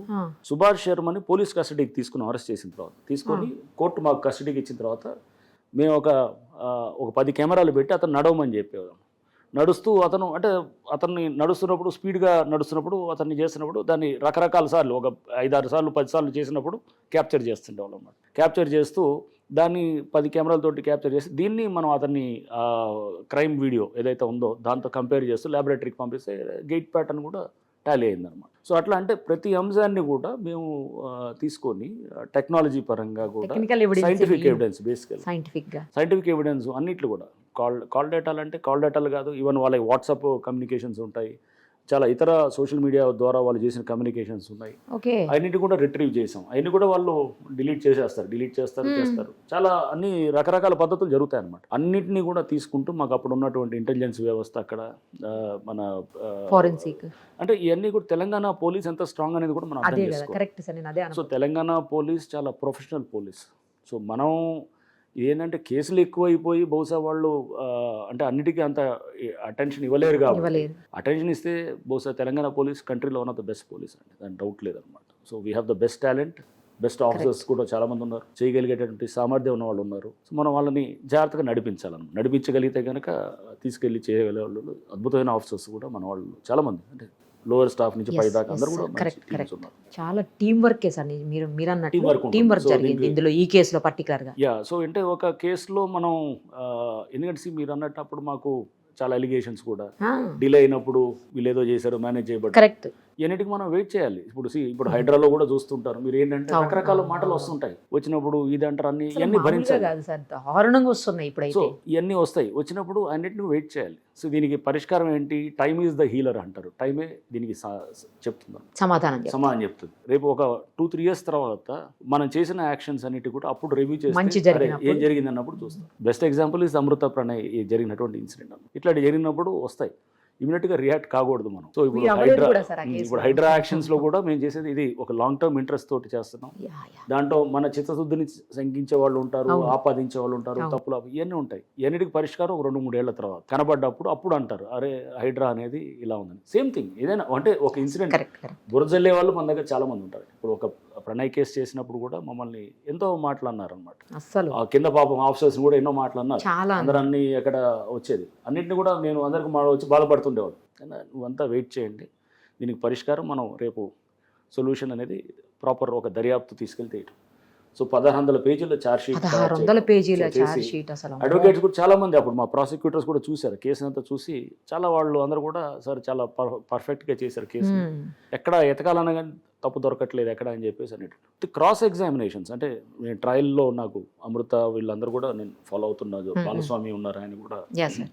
సుభాష్ శర్మని పోలీస్ కస్టడీకి అరెస్ట్ చేసిన తర్వాత తీసుకొని కోర్టు మాకు కస్టడీకి ఇచ్చిన తర్వాత మేము ఒక 10 కెమెరాలు పెట్టి అతను నడవమని చెప్పేవాళ్ళం. నడుస్తూ అతన్ని నడుస్తున్నప్పుడు స్పీడ్గా నడుస్తున్నప్పుడు అతన్ని చేస్తున్నప్పుడు దాన్ని రకరకాల సార్లు ఒక 5-6 సార్లు 10 సార్లు చేసినప్పుడు క్యాప్చర్ చేస్తుండేవాళ్ళం అన్నమాట. క్యాప్చర్ చేస్తూ దాన్ని 10 కెమెరాలతోటి క్యాప్చర్ చేసి దీన్ని మనం అతన్ని క్రైమ్ వీడియో ఏదైతే ఉందో దాంతో కంపేర్ చేస్తూ ల్యాబొరేటరీకి పంపిస్తే గేట్ ప్యాటర్న్ కూడా టాలీ అయిందనమాట. సో అట్లా అంటే ప్రతి అంశాన్ని కూడా మేము తీసుకొని టెక్నాలజీ పరంగా కూడా సైంటిఫిక్ ఎవిడెన్స్, బేసికల్ సైంటిఫిక్ ఎవిడెన్స్ అన్నిట్లు కూడా కాల్ డేటాలు అంటే కాల్ డేటాలు కాదు, ఈవెన్ వాళ్ళ వాట్సాప్ కమ్యూనికేషన్స్ ఉంటాయి, చాలా ఇతర సోషల్ మీడియా ద్వారా వాళ్ళు చేసిన కమ్యూనికేషన్స్ ఉన్నాయి. అన్నింటి కూడా రిట్రీవ్ చేసాం. అవన్నీ కూడా వాళ్ళు డిలీట్ చేస్తారు. చాలా అన్ని రకరకాల పద్ధతులు జరుగుతాయి అన్నమాట. అన్నింటినీ కూడా తీసుకుంటూ మాకు అప్పుడు ఉన్నటువంటి ఇంటెలిజెన్స్ వ్యవస్థ అక్కడ మన ఫోరెన్సిక్ అంటే ఇవన్నీ కూడా తెలంగాణ పోలీస్ ఎంత స్ట్రాంగ్ అనేది కూడా మనం అర్థం చేసుకోవాలి. సో తెలంగాణ పోలీస్ చాలా ప్రొఫెషనల్ పోలీస్. సో మనం ఏంటంటే కేసులు ఎక్కువైపోయి బహుశా వాళ్ళు అంటే అన్నిటికీ అంత అటెన్షన్ ఇవ్వలేరు కాబట్టి అటెన్షన్ ఇస్తే బహుశా తెలంగాణ పోలీస్ కంట్రీలో one of the best police అండి, దాని డౌట్ లేదనమాట. So we have the best talent, best officers కూడా చాలామంది ఉన్నారు, చేయగలిగేటటువంటి సామర్థ్యం ఉన్న వాళ్ళు ఉన్నారు. సో మనం వాళ్ళని జాగ్రత్తగా నడిపించగలిగితే కనుక తీసుకెళ్ళి చేయగలిగే వాళ్ళు అద్భుతమైన ఆఫీసర్స్ కూడా మన వాళ్ళు చాలామంది అంటే లోవర్ స్టాఫ్ నుంచి పై దాకా అందరూ కూడా ఉన్నారు. చాలా టీం వర్క్ సార్, మీరు అన్నట్టు టీం వర్క్ జరిగింది ఇందులో ఈ కేసులో పర్టికులర్గా. సో అంటే ఒక కేసులో మనం ఎందుకంటే మీరు అన్నట్టు అప్పుడు మాకు చాలా అలిగేషన్స్ కూడా డిలే అయినప్పుడు వీళ్ళు ఏదో చేశారు, మేనేజ్ చేయబడ్డారు. కరెక్ట్. ఇవన్నిటికి మనం వెయిట్ చేయాలి. ఇప్పుడు హైడ్రాలో కూడా చూస్తుంటారు మీరు, ఏంటంటే రకరకాల మాటలు వస్తుంటాయి, వచ్చినప్పుడు ఇది అంటారు, అన్ని ఇవన్నీ భరించాలి. కాదు సార్, దారుణంగా వస్తున్నాయి సో ఇప్పుడైతే. ఇవన్నీ వస్తాయి, వచ్చినప్పుడు అన్నిటిని వెయిట్ చేయాలి. సో దీనికి పరిష్కారం ఏంటి? టైమ్ ఈజ్ ద హీలర్ అంటారు. టైమే దీనికి చెప్తున్నాను, సమాధానం చెప్తుంది. రేపు ఒక 2-3 years తర్వాత మనం చేసిన యాక్షన్స్ అన్నిటి కూడా అప్పుడు రివ్యూ చేసి ఏం జరిగింది అన్నప్పుడు చూస్తాం. బెస్ట్ ఎగ్జాంపుల్ ఇస్ అమృత ప్రణయ్ జరిగినటువంటి ఇన్సిడెంట్. ఇట్లాంటి జరిగినప్పుడు వస్తాయి, ఇమీడియట్గా రియాక్ట్ కాకూడదు మనం. సో ఇప్పుడు హైడ్రా యాక్షన్స్ లో కూడా మేము చేసేది ఇది ఒక లాంగ్ టర్మ్ ఇంట్రెస్ట్ తోటి చేస్తున్నాం. దాంట్లో మన చిత్తశుద్ధిని శంకించే వాళ్ళు ఉంటారు, ఆపాదించే వాళ్ళు ఉంటారు, తప్పులు ఇవన్నీ ఉంటాయి. ఇవన్నిటికి పరిష్కారం 2-3 ఏళ్ల తర్వాత కనబడ్డప్పుడు అప్పుడు అంటారు, అరే హైడ్రా అనేది ఇలా ఉందని. సేమ్ థింగ్ ఏదైనా అంటే ఒక ఇన్సిడెంట్ బురజల్లే వాళ్ళు మన దగ్గర చాలా మంది ఉంటారు. ఇప్పుడు ఒక ప్రణయ్ కేసు చేసినప్పుడు కూడా మమ్మల్ని ఎంతో మాట్లాడినారు అనమాట. అసలు కింద పాపం ఆఫీసర్స్ కూడా ఎన్నో మాట్లాడినారు. అందరన్నీ ఎక్కడ వచ్చేది అన్నింటినీ కూడా నేను అందరికి వచ్చి బాధపడుతుండేవాడు. నువ్వంతా వెయిట్ చేయండి, దీనికి పరిష్కారం మనం రేపు సొల్యూషన్ అనేది ప్రాపర్ ఒక దర్యాప్తు తీసుకెళ్తే. సో 1600 పేజీల ఛార్జ్షీట్, అడ్వకేట్స్ కూడా చాలా మంది, అప్పుడు మా ప్రాసిక్యూటర్స్ కూడా చూశారు కేసు అంతా చూసి, చాలా వాళ్ళు అందరూ కూడా సార్ చాలా పర్ఫెక్ట్గా చేశారు కేసు, ఎక్కడ ఎతకాలన్నా కానీ తప్పు దొరకట్లేదు ఎక్కడ అని చెప్పేసి అన్నట్టు. క్రాస్ ఎగ్జామినేషన్స్ అంటే నేను ట్రయల్లో నాకు అమృత వీళ్ళందరూ కూడా నేను ఫాలో అవుతున్నారు. బాలస్వామి ఉన్నారు, ఆయన కూడా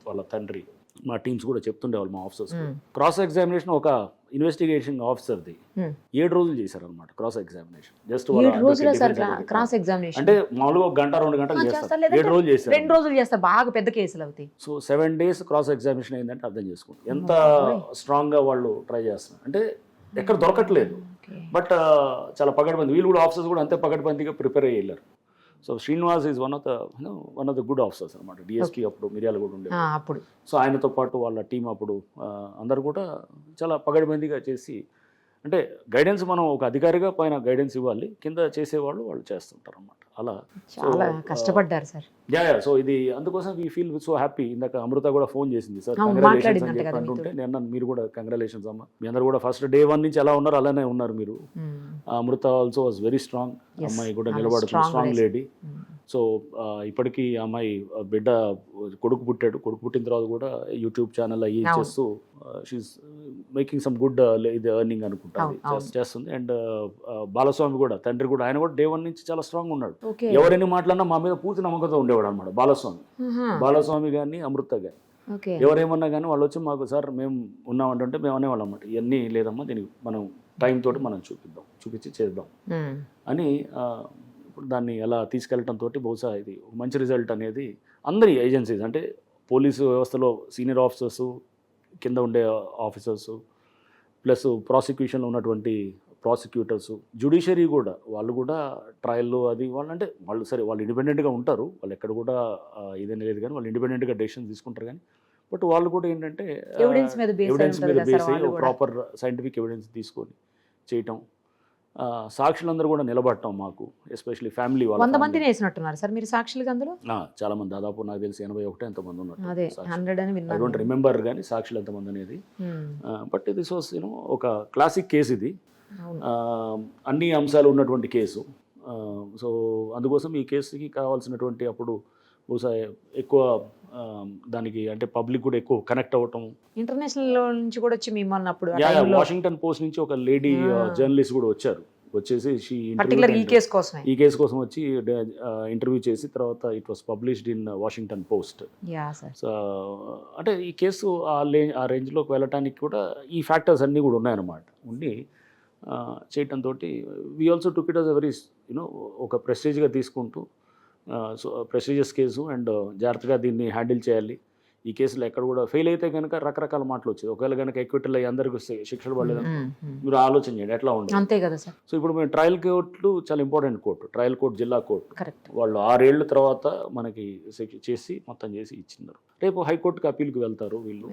వాళ్ళ తండ్రి, మా టీమ్స్ కూడా చెప్తుండేవాళ్ళు మా ఆఫీసర్స్. క్రాస్ ఎగ్జామినేషన్ ఒక ఇన్వెస్టిగేషన్ ఆఫీసర్ది 7 రోజులు చేశారు అనమాట క్రాస్ ఎగ్జామినేషన్. జస్ట్ అంటే మామూలుగా 1-2 గంటలు చేస్తారు, 7 రోజులు చేస్తారు. 2 రోజులు చేస్తారు, బాగా పెద్ద కేసులు అవుతాయి. సో 7 days క్రాస్ ఎగ్జామినేషన్ అయిందంటే అర్థం చేసుకోండి ఎంత స్ట్రాంగ్ గా వాళ్ళు ట్రై చేస్తున్నారు. అంటే ఎక్కడ దొరకట్లేదు, బట్ చాలా పగడ్బంది, వీళ్ళు కూడా ఆఫీసర్స్ కూడా అంతే పగడ్బందీగా ప్రిపేర్ అయ్యి వెళ్ళారు. So Srinivas is one of the good officers అనమాట. డిఎస్పీ అప్పుడు మిర్యాల కూడా ఉండేది అప్పుడు. సో ఆయనతో పాటు వాళ్ళ టీం అప్పుడు అందరు కూడా చాలా పగడ్బందీగా చేసి, అంటే గైడెన్స్ మనం ఒక అధికారిగా పైన గైడెన్స్ ఇవ్వాలి, కింద చేసేవాళ్ళు వాళ్ళు చేస్తుంటారు అనమాట. అలా చాలా కష్టపడ్డారు సార్. సో ఇది అందుకోసం వీ ఫీల్ సో హ్యాపీ. ఇందాక అమృత కూడా ఫోన్ చేసింది, సార్ కంగ్రాచులేషన్స్ అని చెప్పి అంటుంటే నేను మీరు కూడా కంగ్రాచులేషన్స్ అమ్మ, మీ అందరు కూడా ఫస్ట్ day 1 నుంచి ఎలా ఉన్నారు అలానే ఉన్నారు మీరు. అమృత ఆల్సో వాజ్ వెరీ స్ట్రాంగ్, అమ్మాయి కూడా నిలబడుతుంది, స్ట్రాంగ్ లేడీ. సో ఇప్పటికీ అమ్మాయి బిడ్డ కొడుకు పుట్టిన తర్వాత కూడా యూట్యూబ్ ఛానల్ అయ్యి చేస్తూ షీఈస్ మేకింగ్ సమ్ గుడ్ ఇది ఎర్నింగ్ అనుకుంటుంది, చేస్తుంది. అండ్ బాలస్వామి కూడా తండ్రి కూడా, ఆయన కూడా day 1 నుంచి చాలా స్ట్రాంగ్ ఉన్నాడు. ఎవరైనా మాట్లాడినా మా మీద పూర్తి నమ్మకంతో ఉండేవాడు అనమాట బాలస్వామి కానీ అమృత కానీ. ఎవరేమన్నా కానీ వాళ్ళు వచ్చి మాకు సార్ మేము ఉన్నామంటే మేము అనేవాళ్ళం అన్నమాట, ఇవన్నీ లేదమ్మా, దీనికి మనం టైం తోటి మనం చూపించి చేద్దాం అని. ఇప్పుడు దాన్ని ఎలా తీసుకెళ్ళటంతో బహుశా ఇది మంచి రిజల్ట్ అనేది అందరి ఏజెన్సీస్, అంటే పోలీసు వ్యవస్థలో సీనియర్ ఆఫీసర్స్, కింద ఉండే ఆఫీసర్స్, ప్లస్ ప్రాసిక్యూషన్లో ఉన్నటువంటి ప్రాసిక్యూటర్స్, జ్యుడిషియరీ కూడా, వాళ్ళు కూడా ట్రయల్లో అది వాళ్ళు అంటే వాళ్ళు సరే వాళ్ళు ఇండిపెండెంట్గా ఉంటారు, వాళ్ళు ఎక్కడ కూడా ఇదేం లేదు కానీ వాళ్ళు ఇండిపెండెంట్గా డెసిషన్స్ తీసుకుంటారు. కానీ బట్ వాళ్ళు కూడా ఏంటంటే ఎవిడెన్స్ మీద బేస్ అయ్యి ప్రాపర్ సైంటిఫిక్ ఎవిడెన్స్ తీసుకొని చేయటం, సాక్షులందరూ కూడా నిలబడటం మాకు, ఎస్పెషల్లీ ఫ్యామిలీ వాళ్ళు. 100 మందిని వేసినట్టున్నారు సార్ మీరు సాక్షులుగా అందులో? చాలా మంది, దాదాపు నాకు తెలిసి 81 ఎంతమంది ఉన్నారు. అదే 100 అని విన్నాను, ఐ డోంట్ రిమెంబర్ కానీ సాక్షులు ఎంతమంది అనేది. బట్ దిస్ వాస్ ఒక క్లాసిక్ కేసు ఇది, అన్ని అంశాలు ఉన్నటువంటి కేసు. సో అందుకోసం ఈ కేసుకి కావాల్సినటువంటి అప్పుడు బహుశా ఎక్కువ దానికి అంటే పబ్లిక్ కూడా ఎక్కువ కనెక్ట్ అవ్వటం. ఇంటర్నేషనల్ నుంచి కూడా వచ్చి మిమ్మల్ని అప్పుడు వాషింగ్టన్ పోస్ట్ నుంచి ఒక లేడీ జర్నలిస్ట్ కూడా వచ్చారు, వచ్చేసి ఈ కేసు కోసం వచ్చి ఇంటర్వ్యూ చేసి తర్వాత it was published in Washington post. So అంటే ఈ కేసు ఆ రేంజ్లోకి వెళ్ళటానికి కూడా ఈ ఫ్యాక్టర్స్ అన్నీ కూడా ఉన్నాయన్నమాట. ఉండి చేయటంతో we also took it as a very ఒక ప్రెస్టీజ్గా తీసుకుంటూ, సో ప్రెస్టీజియస్ కేసు అండ్ జాగ్రత్తగా దీన్ని హ్యాండిల్ చేయాలి. ఈ కేసులో ఎక్కడ కూడా ఫెయిల్ అయితే కనుక రకరకాల మాటలు వచ్చేది. ఒకవేళ కనుక ఎక్విటల్ అయ్యి అందరికీ శిక్షలు పడలేదు మీరు ఆలోచన చేయండి ఎట్లా ఉండదు, అంతే కదా సార్. సో ఇప్పుడు మేము ట్రయల్ కోర్టులు చాలా ఇంపార్టెంట్ కోర్టు, ట్రయల్ కోర్టు, జిల్లా కోర్టు, వాళ్ళు 6 ఏళ్ల తర్వాత మనకి చేసి మొత్తం చేసి ఇచ్చినారు. రేపు హైకోర్టుకి అప్పీల్కి వెళ్తారు వీళ్ళు,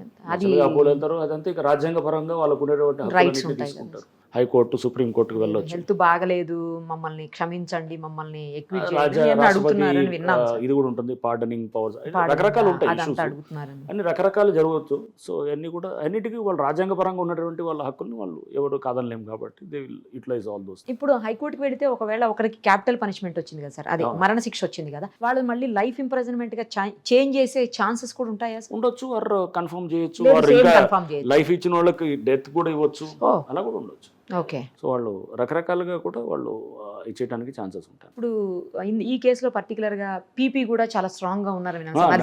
అపోలు వెళ్తారు, అదంతా ఇక రాజ్యాంగ పరంగా వాళ్ళకు ఉండేటువంటి హక్కులన్నింటినీ తీసుకుంటారు. హైకోర్టు సుప్రీంకోర్టుకు వెళ్ళొచ్చు. హెల్త్ బాగలేదు, మమ్మల్ని క్షమించండి, మమ్మల్ని ఎక్విట్ రాజ్య చేయండి అని రాష్ట్రపతి అడుగుతున్నారని విన్నాం సార్. ఇది కూడా ఉంటుంది, పార్డనింగ్ పవర్స్, పాడు రకరకాలు ఉంటాయి అదంతా issues. అడుగుతున్నారని. అన్ని రకరకాలు జరగవచ్చు. సో అన్ని కూడా అన్నిటికీ వాళ్ళు రాజ్యాంగపరంగా ఉన్నటువంటి వాళ్ళ హక్కుల్ని వాళ్ళు ఎవరు కాదనలేము కాబట్టి they will utilise all those. ఇప్పుడు హైకోర్టుకి వెళితే ఒకవేళ ఒకరికి క్యాపిటల్ పనిష్మెంట్ వచ్చింది కదా సార్, అదే మరణ శిక్ష వచ్చింది కదా, వాళ్ళు మళ్ళీ లైఫ్ ఇంప్రిజన్మెంట్ గా చేంజ్ చేసే ఛాన్సెస్ కూడా ఉంటాయా సార్? ఉండొచ్చు, వారు కన్ఫర్మ్ చేయొచ్చు, లేదు, వారు same ఇంకా confirm చేయొచ్చు. లైఫ్ ఇచ్చిన వాళ్ళకి డెత్ కూడా ఇవ్వచ్చు, అలా కూడా ఉండొచ్చు. ఓకే. సో వాళ్ళు రకరకాలుగా కూడా వాళ్ళు ఇచ్చేయడానికి ఛాన్సెస్ ఉంటాయి. ఇప్పుడు ఈ కేసులో పర్టికులర్ గా పీపీ కూడా చాలా స్ట్రాంగ్ గా ఉన్నారు విన్నాను సార్,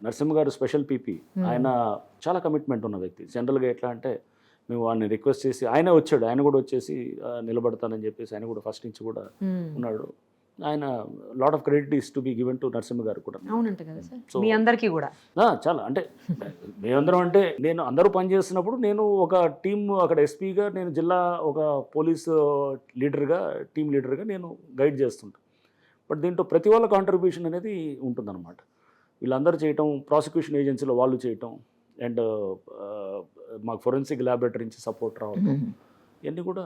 నరసింహ గారు స్పెషల్ పీపీ. ఆయన చాలా కమిట్మెంట్ ఉన్న వ్యక్తి. జనరల్గా ఎట్లా అంటే మేము వాడిని రిక్వెస్ట్ చేసి ఆయనే వచ్చాడు, ఆయన కూడా వచ్చేసి నిలబడతానని చెప్పేసి ఆయన కూడా ఫస్ట్ నుంచి కూడా ఉన్నాడు. ఆయన lot of credit is to be given to Narasimha గారు కూడా. అవునంట కదా సార్, మీ అందరికీ కూడా చాలా అంటే మేమందరం అంటే నేను అందరూ పనిచేస్తున్నప్పుడు నేను ఒక టీం అక్కడ ఎస్పీగా, నేను జిల్లా ఒక పోలీస్ లీడర్గా, టీం లీడర్గా నేను గైడ్ చేస్తుంటాను. బట్ దీంట్లో ప్రతి వాళ్ళ కాంట్రిబ్యూషన్ అనేది ఉంటుందన్నమాట. వీళ్ళందరూ చేయటం, ప్రాసిక్యూషన్ ఏజెన్సీలో వాళ్ళు చేయటం, అండ్ మాకు ఫోరెన్సిక్ ల్యాబొరేటరీ నుంచి సపోర్ట్ రావడం, ఇవన్నీ కూడా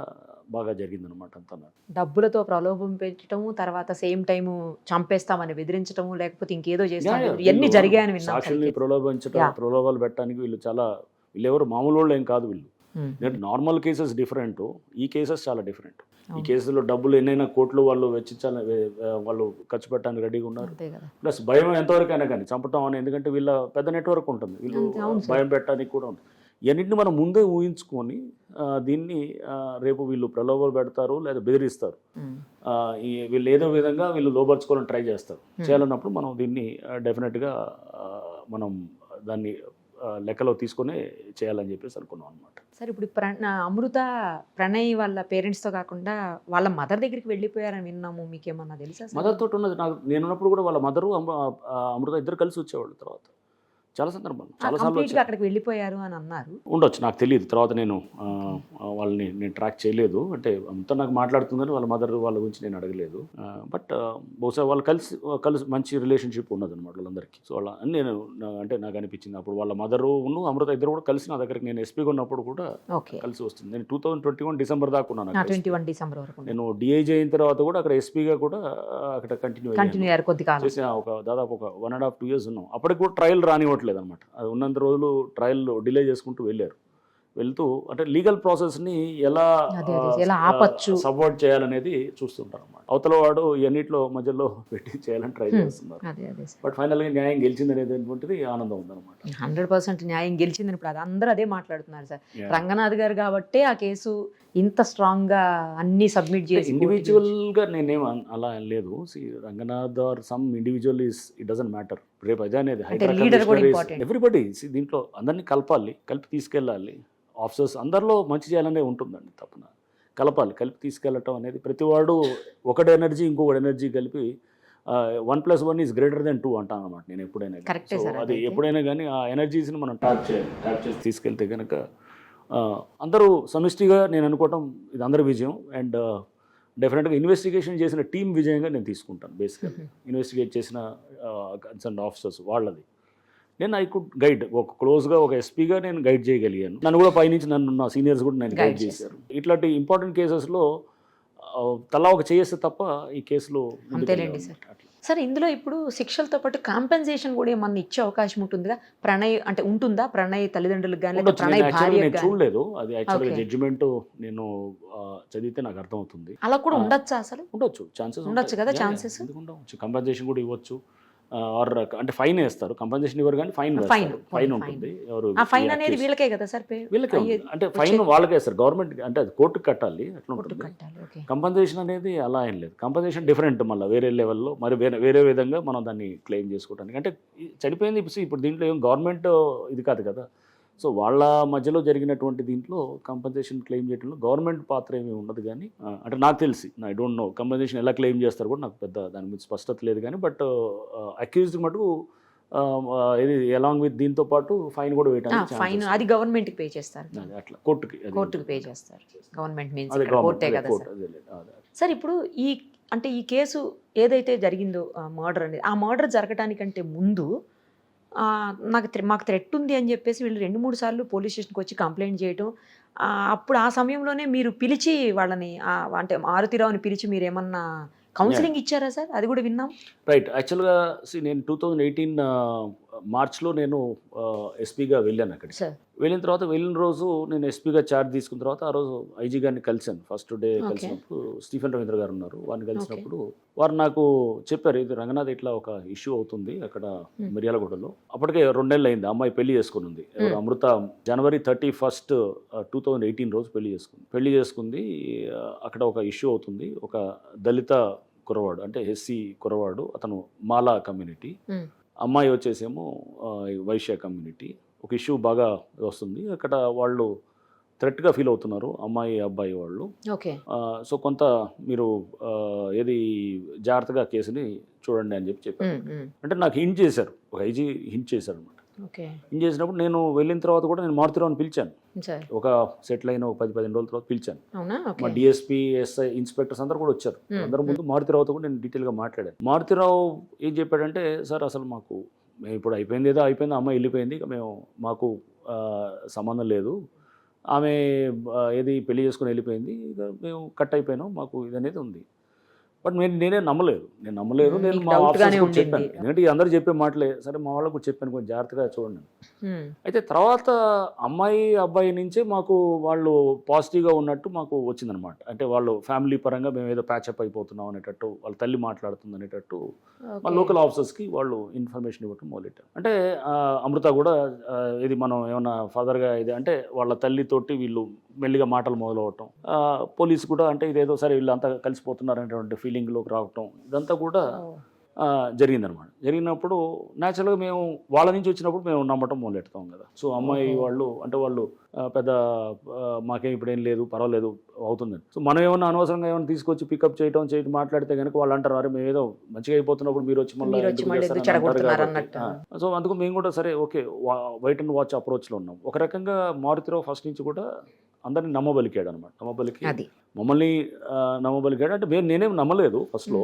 బాగా జరిగిందనమాట. అంతా డబ్బులతో ప్రలోభం పెట్టడము, తర్వాత సేమ్ టైము చంపేస్తామని బెదిరించడము, లేకపోతే ఇంకేదో చేస్తాం, ఇవన్నీ జరిగాయని విన్నాం. సాక్షుల్ని ప్రలోభాలు పెట్టడానికి వీళ్ళు ఎవరు మామూలు వాళ్ళు ఏం కాదు. వీళ్ళు నార్మల్ కేసెస్ డిఫరెంట్, ఈ కేసెస్ చాలా డిఫరెంట్. ఈ కేసులో డబ్బులు ఎన్నైనా కోట్లు వాళ్ళు వాళ్ళు ఖర్చు పెట్టడానికి రెడీగా ఉన్నారు. ప్లస్ భయం ఎంతవరకు అయినా కానీ చంపటం అని, ఎందుకంటే వీళ్ళ పెద్ద నెట్వర్క్ ఉంటుంది, వీళ్ళు భయం పెట్టడానికి కూడా ఉంటుంది. ఇవన్నింటిని మనం ముందే ఊహించుకొని దీన్ని రేపు వీళ్ళు ప్రలోభాలు పెడతారు లేదా బెదిరిస్తారు, వీళ్ళు ఏదో విధంగా వీళ్ళు లోపరుచుకోవాలని ట్రై చేస్తారు. చేయాలన్నప్పుడు మనం దీన్ని డెఫినెట్గా మనం దాన్ని లెక్కలో తీసుకొని చేయాలని చెప్పేసి అనుకున్నాం అనమాట. సార్ ఇప్పుడు అమృత ప్రణయ్ వాళ్ళ పేరెంట్స్తో కాకుండా వాళ్ళ మదర్ దగ్గరికి వెళ్ళిపోయారని విన్నాము, మీకేమన్నా తెలుసా? మదర్ తోటి ఉన్నది నాకు, నేనున్నప్పుడు కూడా వాళ్ళ మదరు అమృత ఇద్దరు కలిసి వచ్చేవాళ్ళు. తర్వాత చాలా సందర్భాలు చాలాసార్లు అక్కడికి వెళ్ళిపోయారు అని అన్నారు. ఉండొచ్చు, నాకు తెలియదు. తర్వాత నేను వాళ్ళని ట్రాక్ చేయలేదు. అంటే అంతా నాకు మాట్లాడుతుందని వాళ్ళ మదర్ వాళ్ళ గురించి నేను అడగలేదు. బట్ బహుశా వాళ్ళు కలిసి మంచి రిలేషన్షిప్ ఉన్నది అనమాట వాళ్ళందరికీ. సో వాళ్ళ అని నేను అంటే నాకు అనిపించింది. అప్పుడు వాళ్ళ మదరు అమృత ఇద్దరు కూడా కలిసి నా దగ్గరికి, నేను ఎస్పీగా ఉన్నప్పుడు కూడా కలిసి వస్తుంది. నేను 2021 డిసెంబర్ దాకా ఉన్నాను. 21 డిసెంబర్ వరకు నేను డిఐజీ అయిన తర్వాత కూడా అక్కడ ఎస్పీగా కూడా అక్కడ కంటిన్యూ అయ్యారు. కొద్ది కాలం చేసి దాదాపు ఒక 1.5-2 years ఉన్నాం. అప్పటికి కూడా ట్రయల్ రానివ్వట్లేదు అనమాట. అది ఉన్నంత రోజులు ట్రయల్ డిలే చేసుకుంటూ వెళ్తూ అంటే లీగల్ ప్రాసెస్ని ఎలా ఆపచ్చు, సపోర్ట్ చేయాలనేది చూస్తుంటారు అన్నమాట. అవతల వాడు ఇవన్నిట్లో మధ్యలో పెట్టి చేయాలని ట్రై చేస్తున్నారు. బట్ ఫైనల్గా న్యాయం గెలిచింది అనేది ఏంటంటే ఆనందం ఉందన్నమాట. 100% న్యాయం గెలిచిందని ఇప్పుడు అది అందరూ అదే మాట్లాడుతున్నారు సార్. రంగనాథ్ గారు కాబట్టి ఆ కేసు ఇంత స్ట్రాంగ్ గా అన్ని సబ్మిట్ చేసి, ఇండివిజువల్ గా నేనేం అలా లేదు. Ranganath or some individual it doesn't matter. రేపు అదే అనేది ఎవ్రీబడి దీంట్లో అందరినీ కలిపి తీసుకెళ్ళాలి. ఆఫీసర్స్ అందరిలో మంచి చేయాలనే ఉంటుందండి తప్పన. కలిపి తీసుకెళ్ళటం అనేది ప్రతివాడు ఒకటి ఎనర్జీ ఇంకొకటి ఎనర్జీ కలిపి 1+1 ఈజ్ గ్రేటర్ దెన్ 2 అంటాను అనమాట నేను ఎప్పుడైనా. అది ఎప్పుడైనా కానీ ఆ ఎనర్జీస్ని మనం ట్యాప్ చేసి తీసుకెళ్తే కనుక అందరూ సమిష్టిగా నేను అనుకోవటం ఇది అందరి విజయం. అండ్ డెఫినెట్గా ఇన్వెస్టిగేషన్ చేసిన టీం విజయంగా నేను తీసుకుంటాను. బేసిక్గా ఇన్వెస్టిగేట్ చేసిన కన్సర్న్ ఆఫీసర్స్ వాళ్ళది నేను ఐ కుడ్ గైడ్. ఒక క్లోజ్గా ఒక ఎస్పీగా నేను గైడ్ చేయగలిగాను. నన్ను కూడా పైనుంచి నా సీనియర్స్ కూడా నేను గైడ్ చేశారు. ఇట్లాంటి ఇంపార్టెంట్ కేసెస్లో తలా ఒక చేస్తే తప్ప ఈ కేసులో అంతేలేండి సార్. సార్ ఇందులో ఇప్పుడు శిక్షలతో పాటు కాంపెన్సేషన్ కూడా ఏమన్నా ఇచ్చే అవకాశం ఉంటుందిగా? ప్రణయ్ అంటే ఉంటుందా ప్రణయ్ తల్లిదండ్రులకు కానీ ప్రణయ్ భార్య? నేను చూడలేదు అది యాక్చువల్గా జడ్జిమెంట్ నేను చదివితే నాకు అర్థమవుతుంది. అలా కూడా ఉండొచ్చా? అసలు ఉండొచ్చు, ఛాన్సెస్ ఉండొచ్చు కదా. ఛాన్సెస్ కంపెన్సేషన్ కూడా ఇవ్వచ్చు. ఆర్ అంటే ఫైన్ వేస్తారు, కంపెన్సేషన్ ఇవ్వరు కానీ ఫైన్ ఉంటుంది. ఆ ఫైన్ అనేది వీళ్ళకే కదా సార్? వీళ్ళకే అంటే ఫైన్ వాళ్ళకే వేస్తారు, గవర్నమెంట్ అంటే అది కోర్టుకు కట్టాలి అట్లా ఉంటుంది. కంపెన్సేషన్ అనేది అలా ఏం లేదు. కంపెన్సేషన్ డిఫరెంట్, మళ్ళీ వేరే లెవెల్లో మరి వేరే విధంగా మనం దాన్ని క్లెయిమ్ చేసుకోవడానికి. అంటే చనిపోయింది ఇప్పుడు దీంట్లో ఏం గవర్నమెంట్ ఇది కాదు కదా. సో వాళ్ళ మధ్యలో జరిగినటువంటి దీంట్లో కంపెన్సేషన్ క్లెయిమ్ చేయడంలో గవర్నమెంట్ పాత్ర ఏమీ ఉండదు. కానీ అంటే నాకు తెలిసి, ఐ డోంట్ నో కంపెన్సేషన్ ఎలా క్లెయిమ్ చేస్తారు కూడా నాకు పెద్ద దాని మీద స్పష్టత లేదు. కానీ బట్ అక్యూజ్డ్ మటుకు ఇది అలాంగ్ విత్ దీంతో పాటు ఫైన్ కూడా వేయడానికి ఫైన్ అది గవర్నమెంట్కి పే చేస్తారు. అట్లా కోర్టుకి పే చేస్తారు. గవర్నమెంట్ మీన్స్ కోర్టే కదా సార్. ఇప్పుడు ఈ కేసు ఏదైతే జరిగిందో మర్డర్ అనేది, ఆ మర్డర్ జరగడానికంటే ముందు మాకు థ్రెట్ ఉంది అని చెప్పేసి వీళ్ళు 2-3 సార్లు పోలీస్ స్టేషన్కి వచ్చి కంప్లైంట్ చేయడం, అప్పుడు ఆ సమయంలోనే మీరు పిలిచి వాళ్ళని అంటే మారుతిరావుని పిలిచి మీరు ఏమన్నా కౌన్సిలింగ్ ఇచ్చారా సార్? అది కూడా విన్నాం. రైట్. యాక్చువల్గా నేను 2018 మార్చ్లో నేను ఎస్పీగా వెళ్ళాను అక్కడికి. సార్ వెళ్ళిన రోజు నేను ఎస్పీగా ఛార్జ్ తీసుకున్న తర్వాత ఆ రోజు ఐజీ గారిని కలిశాను. First day Okay. కలిసినప్పుడు స్టీఫెన్ రవీంద్ర గారు ఉన్నారు. వారిని కలిసినప్పుడు వారు నాకు చెప్పారు, ఇది రంగనాథ్ ఇట్లా ఒక ఇష్యూ అవుతుంది అక్కడ మిర్యాలగూడలో. అప్పటికే 2 నెలలు అయింది, అమ్మాయి పెళ్లి చేసుకుని ఉంది. ఎవరు అమృత జనవరి 31, 2018 రోజు పెళ్లి చేసుకుంది. అక్కడ ఒక ఇష్యూ అవుతుంది. ఒక దళిత కురవాడు, అంటే ఎస్సీ కురవాడు, అతను మాలా కమ్యూనిటీ, అమ్మాయి వచ్చేసేమో వైశ్య కమ్యూనిటీ. ఒక ఇష్యూ బాగా వస్తుంది అక్కడ. వాళ్ళు థ్రెట్గా ఫీల్ అవుతున్నారు అమ్మాయి అబ్బాయి వాళ్ళు. ఓకే. సో కొంత మీరు ఏది జాగ్రత్తగా కేసుని చూడండి అని చెప్పారు. అంటే నాకు హింట్ చేశారు, ఒక ఐజీ హింట్ చేశారు అనమాట. ఓకే. హింట్ చేసినప్పుడు నేను వెళ్ళిన తర్వాత కూడా నేను మారుతిరావుని పిలిచాను. సార్ ఒక సెటిల్ అయిన ఒక 10-15 రోజుల తర్వాత పిలిచాను. అవునా? మా ఓకే. డిఎస్పీ, ఎస్ఐ, ఇన్స్పెక్టర్స్ అందరూ కూడా వచ్చారు. అందరి ముందు మారుతిరావుతో కూడా నేను డీటెయిల్గా మాట్లాడాను. మారుతిరావు ఏం చెప్పాడంటే, సార్ అసలు మాకు మేము ఇప్పుడు అయిపోయింది, అమ్మాయి వెళ్ళిపోయింది, ఇక మాకు సంబంధం లేదు, ఆమె ఏది పెళ్లి చేసుకుని వెళ్ళిపోయింది, ఇక మేము కట్ అయిపోయినాం, మాకు ఇది అనేది ఉంది. బట్ నేనే నమ్మలేదు. నేను మీకు మా doubt గానే ఆఫీసర్స్ ఉండింది. చెప్పాను, ఎందుకంటే అందరూ చెప్పే మాటలే. సరే మా వాళ్ళకు చెప్పాను, కొంచెం జాగ్రత్తగా చూడండి. అయితే తర్వాత అమ్మాయి అబ్బాయి నుంచే మాకు వాళ్ళు పాజిటివ్గా ఉన్నట్టు మాకు వచ్చిందనమాట. అంటే వాళ్ళు ఫ్యామిలీ పరంగా మేము ఏదో ప్యాచప్ అయిపోతున్నాం అనేటట్టు, వాళ్ళ తల్లి మాట్లాడుతుంది అనేటట్టు మా లోకల్ ఆఫీసర్స్కి వాళ్ళు ఇన్ఫర్మేషన్ ఇవ్వటం మొదలెట్టారు. అంటే అమృత కూడా ఇది మనం ఏమన్నా ఫర్దర్గా ఇది అంటే వాళ్ళ తల్లితోటి వీళ్ళు మెల్లిగా మాటలు మొదలవటం, పోలీసు కూడా అంటే ఇదేదో సరే వీళ్ళు అంతా కలిసిపోతున్నారు అనేటువంటి ఫీలింగ్లోకి రావటం, ఇదంతా కూడా జరిగిందనమాట. జరిగినప్పుడు న్యాచురల్గా మేము వాళ్ళ నుంచి వచ్చినప్పుడు మేము నమ్మటం మొదలెడతాం కదా. సో అమ్మాయి వాళ్ళు అంటే వాళ్ళు పెద్ద మాకేం ఇప్పుడు ఏం లేదు, పర్వాలేదు అవుతుందని. సో మనం ఏమన్నా అనవసరంగా ఏమైనా తీసుకొచ్చి పికప్ చేయడం మాట్లాడితే కనుక వాళ్ళు అంటారు, అరే మేము ఏదో మంచిగా అయిపోతున్నప్పుడు మీరు వచ్చి మళ్ళీ సో అందుకు మేము కూడా సరే ఓకే వైట్ అండ్ వాచ్ అప్రోచ్లో ఉన్నాం. ఒక రకంగా మారుతిరావు ఫస్ట్ నుంచి కూడా అందరినీ నమ్మబలికాడు అనమాట. మమ్మల్ని నమ్మబలికాడు. అంటే నేనేం నమ్మలేదు ఫస్ట్లో.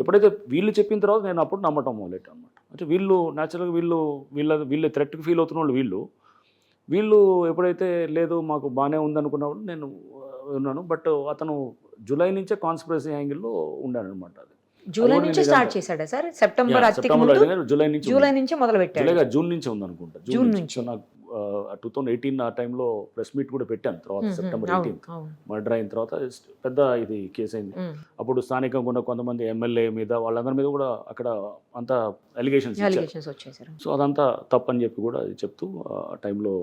ఎప్పుడైతే వీళ్ళు చెప్పిన తర్వాత నేను అప్పుడు నమ్మటం మొదలెట్టాను అనమాట. అంటే వీళ్ళు న్యాచురల్గా వీళ్ళు థ్రెట్కి ఫీల్ అవుతున్న వాళ్ళు వీళ్ళు ఎప్పుడైతే లేదు మాకు బాగానే ఉందనుకున్నప్పుడు నేను ఉన్నాను. బట్ అతను జూలై నుంచే కాన్స్పిరసీ యాంగిల్లో ఉన్నాడు అనమాట. అది జూలై నుంచి స్టార్ట్ చేశాడా సార్? సెప్టెంబర్ జూలై నుంచి మొదలు పెట్టాడు. జూన్ నుంచి ఉందనుకుంటా. జూన్ నుంచి నాకు 2018 ఆ టైంలో ప్రెస్ మీట్ కూడా పెట్టాను. తర్వాత సెప్టెంబర్ 18 మర్డర్ అయిన తర్వాత పెద్ద ఇది కేసు అయింది. అప్పుడు స్థానికంగా ఉన్న కొంతమంది ఎమ్మెల్యే మీద వాళ్ళందరి మీద కూడా అక్కడ అంతా అలిగేషన్స్ వచ్చేసారు. సో అదంతా తప్పని చెప్పి కూడా చెప్తూ ఆ టైంలో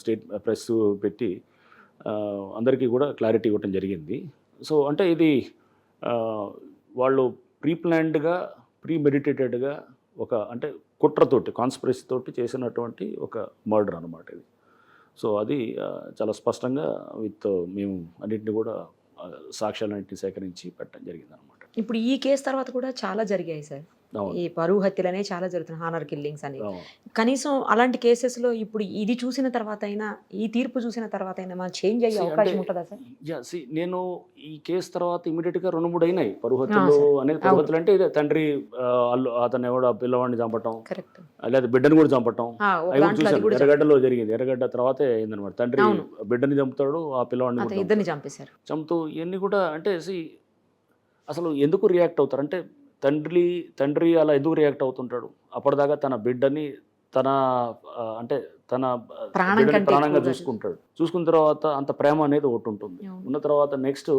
స్టేట్ ప్రెస్ పెట్టి అందరికీ కూడా క్లారిటీ ఇవ్వటం జరిగింది. సో అంటే ఇది వాళ్ళు ప్రీప్లాన్డ్గా ప్రీమెడిటేటెడ్గా ఒక అంటే కుట్రతోటి కాన్స్పిరసీ తోటి చేసినటువంటి ఒక మర్డర్ అనమాట ఇది. సో అది చాలా స్పష్టంగా మేము అన్నింటినీ కూడా సాక్ష్యాలన్నింటినీ సేకరించి పెట్టడం జరిగింది అనమాట. ఇప్పుడు ఈ కేసు తర్వాత కూడా చాలా జరిగాయి సార్. ఈ పరువు హత్యలు అనేవి చాలా జరుగుతున్నాయి, హానర్ కిల్లింగ్స్ అని. కనీసం అలాంటి కేసెస్లో ఇప్పుడు ఇది చూసిన తర్వాత అయినా, ఈ తీర్పు చూసిన తర్వాత అయినా మనం చేంజ్ అయ్యే అవకాశం ఉంటుందా సార్? నేను ఈ కేసు తర్వాత ఇమీడియట్గా 2-3 అయినాయి పరువు హత్యలు అనేది. పరువు హత్యలు అంటే ఇదే తండ్రి అతను ఎవడో పిల్లవాడిని చంపటం, లేదా బిడ్డను కూడా చంపటం, అవి చూసాను. ఎర్రగడ్డలో జరిగింది. ఎర్రగడ్డ తర్వాతే అయిందనమాట. తండ్రి బిడ్డని చంపుతాడు, ఆ పిల్లవాడిని ఇద్దరిని చంపేశారు. చంపుతూ ఇవన్నీ కూడా అంటే అసలు ఎందుకు రియాక్ట్ అవుతారు అంటే తండ్రి అలా ఎందుకు రియాక్ట్ అవుతుంటాడు? అప్పటిదాకా తన బిడ్డని తన ప్రాణంగా చూసుకున్న తర్వాత అంత ప్రేమ అనేది ఒకటి ఉంటుంది. ఉన్న తర్వాత నెక్స్ట్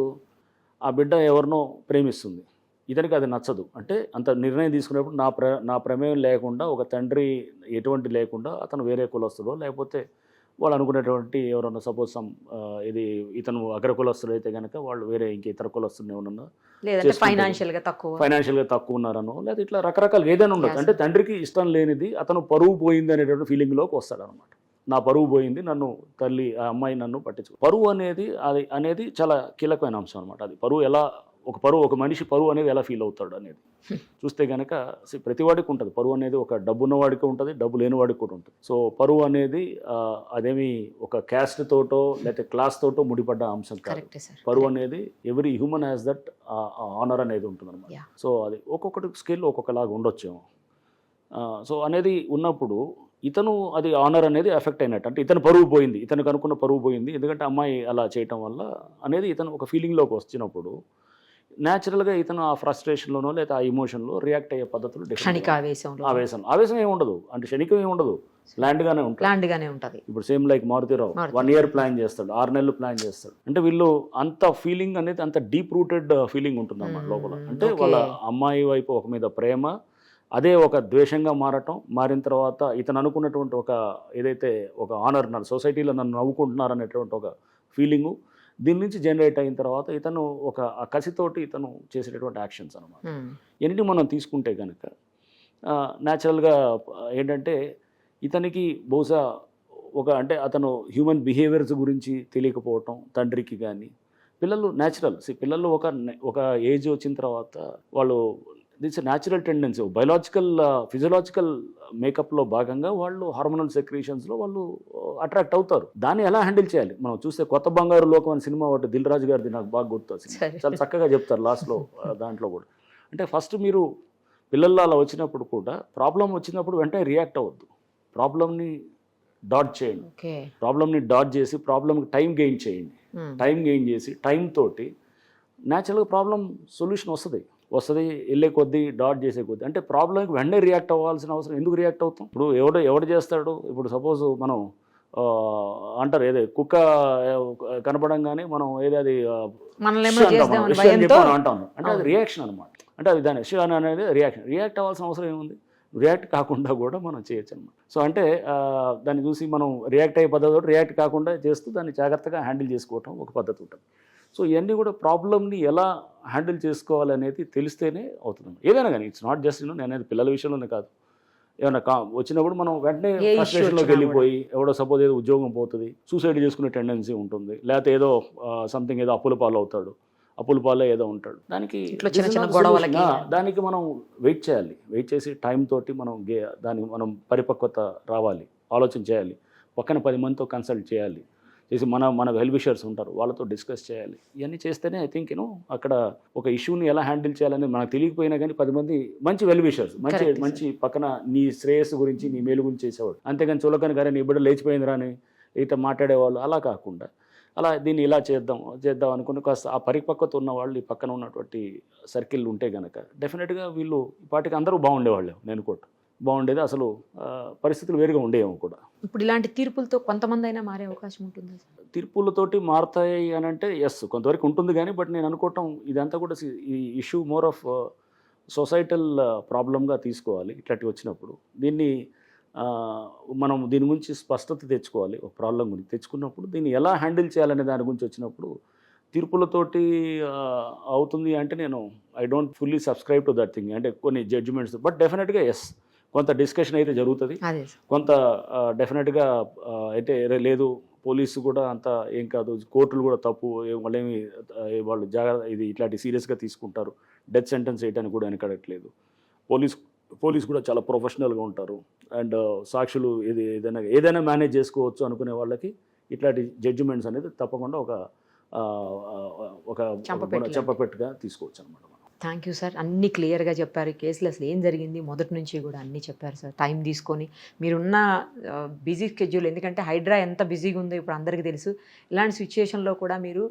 ఆ బిడ్డ ఎవరినో ప్రేమిస్తుంది, ఇతనికి అది నచ్చదు. అంటే అంత నిర్ణయం తీసుకునేప్పుడు నా ప్రమేయం లేకుండా, ఒక తండ్రి ఎటువంటి లేకుండా అతను వేరే కులస్తులో లేకపోతే వాళ్ళు అనుకునేటువంటి ఎవరన్నా సపోజ్ ఇది ఇతను అగ్ర కులస్తులు అయితే కనుక వాళ్ళు వేరే ఇంక ఇతర కులస్తులు ఏమన్నా ఫైనాన్షియల్గా తక్కువ ఉన్నారనో, లేదా ఇట్లా రకరకాలుగా ఏదైనా ఉండదు. అంటే తండ్రికి ఇష్టం లేనిది అతను పరువు పోయింది అనేటువంటి ఫీలింగ్లోకి వస్తాడనమాట. నా పరువు పోయింది, నన్ను తల్లి ఆ అమ్మాయి నన్ను పట్టించు. పరువు అనేది చాలా కీలకమైన అంశం అనమాట. అది పరువు ఎలా ఒక మనిషి పరువు అనేది ఎలా ఫీల్ అవుతాడు అనేది చూస్తే కనుక ప్రతి వాడికి ఉంటుంది. పరువు అనేది ఒక డబ్బు ఉన్నవాడికి ఉంటుంది, డబ్బు లేని వాడికి కూడా ఉంటుంది. సో పరువు అనేది అదేమి ఒక క్యాస్ట్ తోటో లేకపోతే క్లాస్ తోటో ముడిపడ్డ అంశం కాదు. పరువు అనేది every human has that honour అనేది ఉంటుంది అనమాట. సో అది ఒక్కొక్కటి స్కేల్ ఒక్కొక్కలాగా ఉండొచ్చేమో. సో అనేది ఉన్నప్పుడు ఇతను అది ఆనర్ అనేది ఎఫెక్ట్ అయినట్టు, అంటే ఇతను పరువు పోయింది, ఇతనికి అనుకున్న పరువు పోయింది, ఎందుకంటే అమ్మాయి అలా చేయటం వల్ల అనేది ఇతను ఒక ఫీలింగ్లోకి వచ్చినప్పుడు న్యాచురల్గా ఇతను ఆ ఫ్రస్ట్రేషన్లోనో లేదా ఆ ఇమోషన్లో రియాక్ట్ అయ్యే పద్ధతులు క్షణిక ఆవేశంలో ఆవేశం ఏమి ఉండదు, అంటే క్షణికం ఏమి ఉండదు, ప్లాన్డ్గానే ఉంటుంది. ప్లాన్డ్గానే ఉంటుంది. ఇప్పుడు same like Maruthi Rao 1 year plan చేస్తాడు, 6 నెలలు ప్లాన్ చేస్తాడు, అంటే వీళ్ళు అంత ఫీలింగ్ అనేది అంత డీప్ రూటెడ్ ఫీలింగ్ ఉంటుంది అన్నమాట లోపల. అంటే వాళ్ళ అమ్మాయి వైపు ఒక మీద ప్రేమ, అదే ఒక ద్వేషంగా మారిన తర్వాత ఇతను అనుకున్నటువంటి ఒక ఏదైతే ఒక ఆనర్ సొసైటీలో నన్ను నవ్వుకుంటున్నారు అనేటువంటి ఒక ఫీలింగు దీని నుంచి జనరేట్ అయిన తర్వాత ఇతను ఒక ఆ కసితోటి ఇతను చేసేటటువంటి యాక్షన్స్ అనమాట. ఎన్ని మనం తీసుకుంటే కనుక న్యాచురల్గా ఏంటంటే ఇతనికి బహుశా అంటే అతను హ్యూమన్ బిహేవియర్స్ గురించి తెలియకపోవటం తండ్రికి కానీ, పిల్లలు న్యాచురల్ పిల్లలు ఒక ఏజ్ వచ్చిన తర్వాత వాళ్ళు దిట్స్ న్యాచురల్ టెండెన్సీ, ఫిజియలాజికల్ మేకప్లో భాగంగా వాళ్ళు హార్మోనల్ సెక్రీషన్స్లో వాళ్ళు అట్రాక్ట్ అవుతారు. దాన్ని ఎలా హ్యాండిల్ చేయాలి మనం చూస్తే కొత్త బంగారు లోకం అని సినిమా ఒకటి దిల్ రాజు గారిది నాకు బాగా గుర్తొచ్చింది, చాలా చక్కగా చెప్తారు లాస్ట్లో దాంట్లో కూడా. అంటే ఫస్ట్ మీరు పిల్లల్లో అలా వచ్చినప్పుడు కూడా ప్రాబ్లం వచ్చినప్పుడు వెంటనే రియాక్ట్ అవ్వద్దు, ప్రాబ్లమ్ని డాట్ చేయండి, ప్రాబ్లమ్ని డాట్ చేసి ప్రాబ్లమ్కి టైం గెయిన్ చేయండి. టైం గెయిన్ చేసి టైం తోటి న్యాచురల్గా ప్రాబ్లం సొల్యూషన్ వస్తుంది వెళ్ళే కొద్దీ డాట్ చేసే కొద్దీ. అంటే ప్రాబ్లంకి వెంటనే రియాక్ట్ అవ్వాల్సిన అవసరం ఎందుకు రియాక్ట్ అవుతాం? ఇప్పుడు ఎవడు చేస్తాడు, ఇప్పుడు సపోజ్ మనం అంటారు ఏదో కుక్క కనపడంగానే మనం ఏది అంటాం, అంటే అది రియాక్షన్ అనమాట. అంటే అది దాని విషయం అనేది రియాక్ట్ అవ్వాల్సిన అవసరం ఏముంది, రియాక్ట్ కాకుండా కూడా మనం చేయొచ్చు అనమాట. సో అంటే దాన్ని చూసి మనం రియాక్ట్ అయ్యే పద్ధతి రియాక్ట్ కాకుండా చేస్తూ దాన్ని జాగ్రత్తగా హ్యాండిల్ చేసుకోవటం ఒక పద్ధతి ఉంటుంది. సో ఇవన్నీ కూడా ప్రాబ్లమ్ని ఎలా హ్యాండిల్ చేసుకోవాలనేది తెలిస్తేనే అవుతుంది. ఏదైనా కానీ ఇట్స్ నాట్ జస్ట్ నేను అనేది పిల్లల విషయంలోనే కాదు, ఏమైనా వచ్చినప్పుడు మనం వెంటనే ఫ్రస్ట్రేషన్లోకి వెళ్ళిపోయి ఎవడో సపోజ్ ఏదో ఉద్యోగం పోతుంది సూసైడ్ చేసుకునే టెండెన్సీ ఉంటుంది, లేకపోతే ఏదో సంథింగ్ ఏదో అప్పుల పాలు అవుతాడు, అప్పుల పాలే ఏదో ఉంటాడు, దానికి మనం వెయిట్ చేయాలి. వెయిట్ చేసి టైం తోటి దానికి మనం పరిపక్వత రావాలి, ఆలోచన చేయాలి, పక్కన 10 మందితో కన్సల్ట్ చేయాలి, చేసి మన వెల్ విషర్స్ ఉంటారు వాళ్ళతో డిస్కస్ చేయాలి. ఇవన్నీ చేస్తేనే ఐ థింక్ అక్కడ ఒక ఇష్యూని ఎలా హ్యాండిల్ చేయాలని మనకు తెలియకపోయినా కానీ 10 మంది మంచి వెల్ విషర్స్ మంచి పక్కన నీ శ్రేయస్సు గురించి నీ మేలు గురించి చేసేవాడు, అంతేగాని చులకని గారే నీ బిడ్డ లేచిపోయిందిరా అని ఇట్లా మాట్లాడేవాళ్ళు అలా కాకుండా అలా దీన్ని ఇలా చేద్దాం అనుకుని కాస్త ఆ పరిపక్వత ఉన్న వాళ్ళు ఈ పక్కన ఉన్నటువంటి సర్కిల్ ఉంటే కనుక డెఫినెట్గా వీళ్ళు ఇప్పటికి అందరూ బాగుండేవాళ్ళు, నేను కూడా బాగుండేది, అసలు పరిస్థితులు వేరుగా ఉండేవి కూడా. ఇప్పుడు ఇలాంటి తీర్పులతో కొంతమంది అయినా మారే అవకాశం ఉంటుంది? తీర్పులతోటి మారుతాయి అని అంటే ఎస్ కొంతవరకు ఉంటుంది కానీ, బట్ నేను అనుకోవటం ఇదంతా కూడా ఈ ఇష్యూ మోర్ ఆఫ్ సొసైటల్ ప్రాబ్లమ్గా తీసుకోవాలి. ఇట్లాంటివి వచ్చినప్పుడు దీన్ని మనం దీని గురించి స్పష్టత తెచ్చుకోవాలి. ఒక ప్రాబ్లం గురించి తెచ్చుకున్నప్పుడు దీన్ని ఎలా హ్యాండిల్ చేయాలనే దాని గురించి వచ్చినప్పుడు తీర్పులతోటి అవుతుంది అంటే నేను I don't fully subscribe to that thing. అంటే కొన్ని జడ్జిమెంట్స్, బట్ డెఫినెట్గా ఎస్ కొంత డిస్కషన్ అయితే జరుగుతుంది, కొంత డెఫినెట్గా అయితే లేదు పోలీసు కూడా అంత ఏం కాదు, కోర్టులు కూడా తప్పు వాళ్ళు జాగ్రత్త ఇది ఇట్లాంటి సీరియస్గా తీసుకుంటారు, డెత్ సెంటెన్స్ చేయడానికి కూడా వెనకడట్లేదు, పోలీస్ కూడా చాలా ప్రొఫెషనల్గా ఉంటారు, అండ్ సాక్షులు ఏదైనా మేనేజ్ చేసుకోవచ్చు అనుకునే వాళ్ళకి ఇట్లాంటి జడ్జిమెంట్స్ అనేది తప్పకుండా ఒక చెప్పపెట్టుగా తీసుకోవచ్చు అనమాట. థ్యాంక్ యూ సార్, అన్నీ క్లియర్గా చెప్పారు. ఈ కేసులో అసలు ఏం జరిగింది మొదటి నుంచి కూడా అన్నీ చెప్పారు సార్. టైం తీసుకొని మీరున్న బిజీ స్కెడ్యూల్, ఎందుకంటే హైడ్రా ఎంత బిజీగా ఉందో ఇప్పుడు అందరికీ తెలుసు. ఇలాంటి సిచ్యుయేషన్లో కూడా మీరు,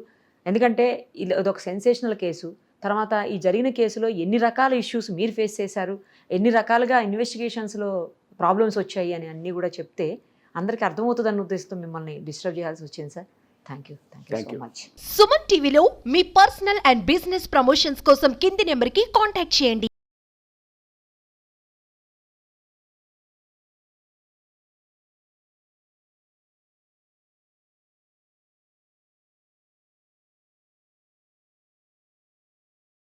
ఎందుకంటే ఇదొక సెన్సేషనల్ కేసు, తర్వాత ఈ జరిగిన కేసులో ఎన్ని రకాల ఇష్యూస్ మీరు ఫేస్ చేశారు, ఎన్ని రకాలుగా ఇన్వెస్టిగేషన్స్లో ప్రాబ్లమ్స్ వచ్చాయి అని అన్నీ కూడా చెప్తే అందరికీ అర్థమవుతుందన్న ఉద్దేశంతో మిమ్మల్ని డిస్టర్బ్ చేయాల్సి వచ్చింది sir. Thank you so much. Suman టీవీలో మీ పర్సనల్ అండ్ బిజినెస్ ప్రమోషన్స్ కోసం కింది నెంబర్కి కాంటాక్ట్ చేయండి.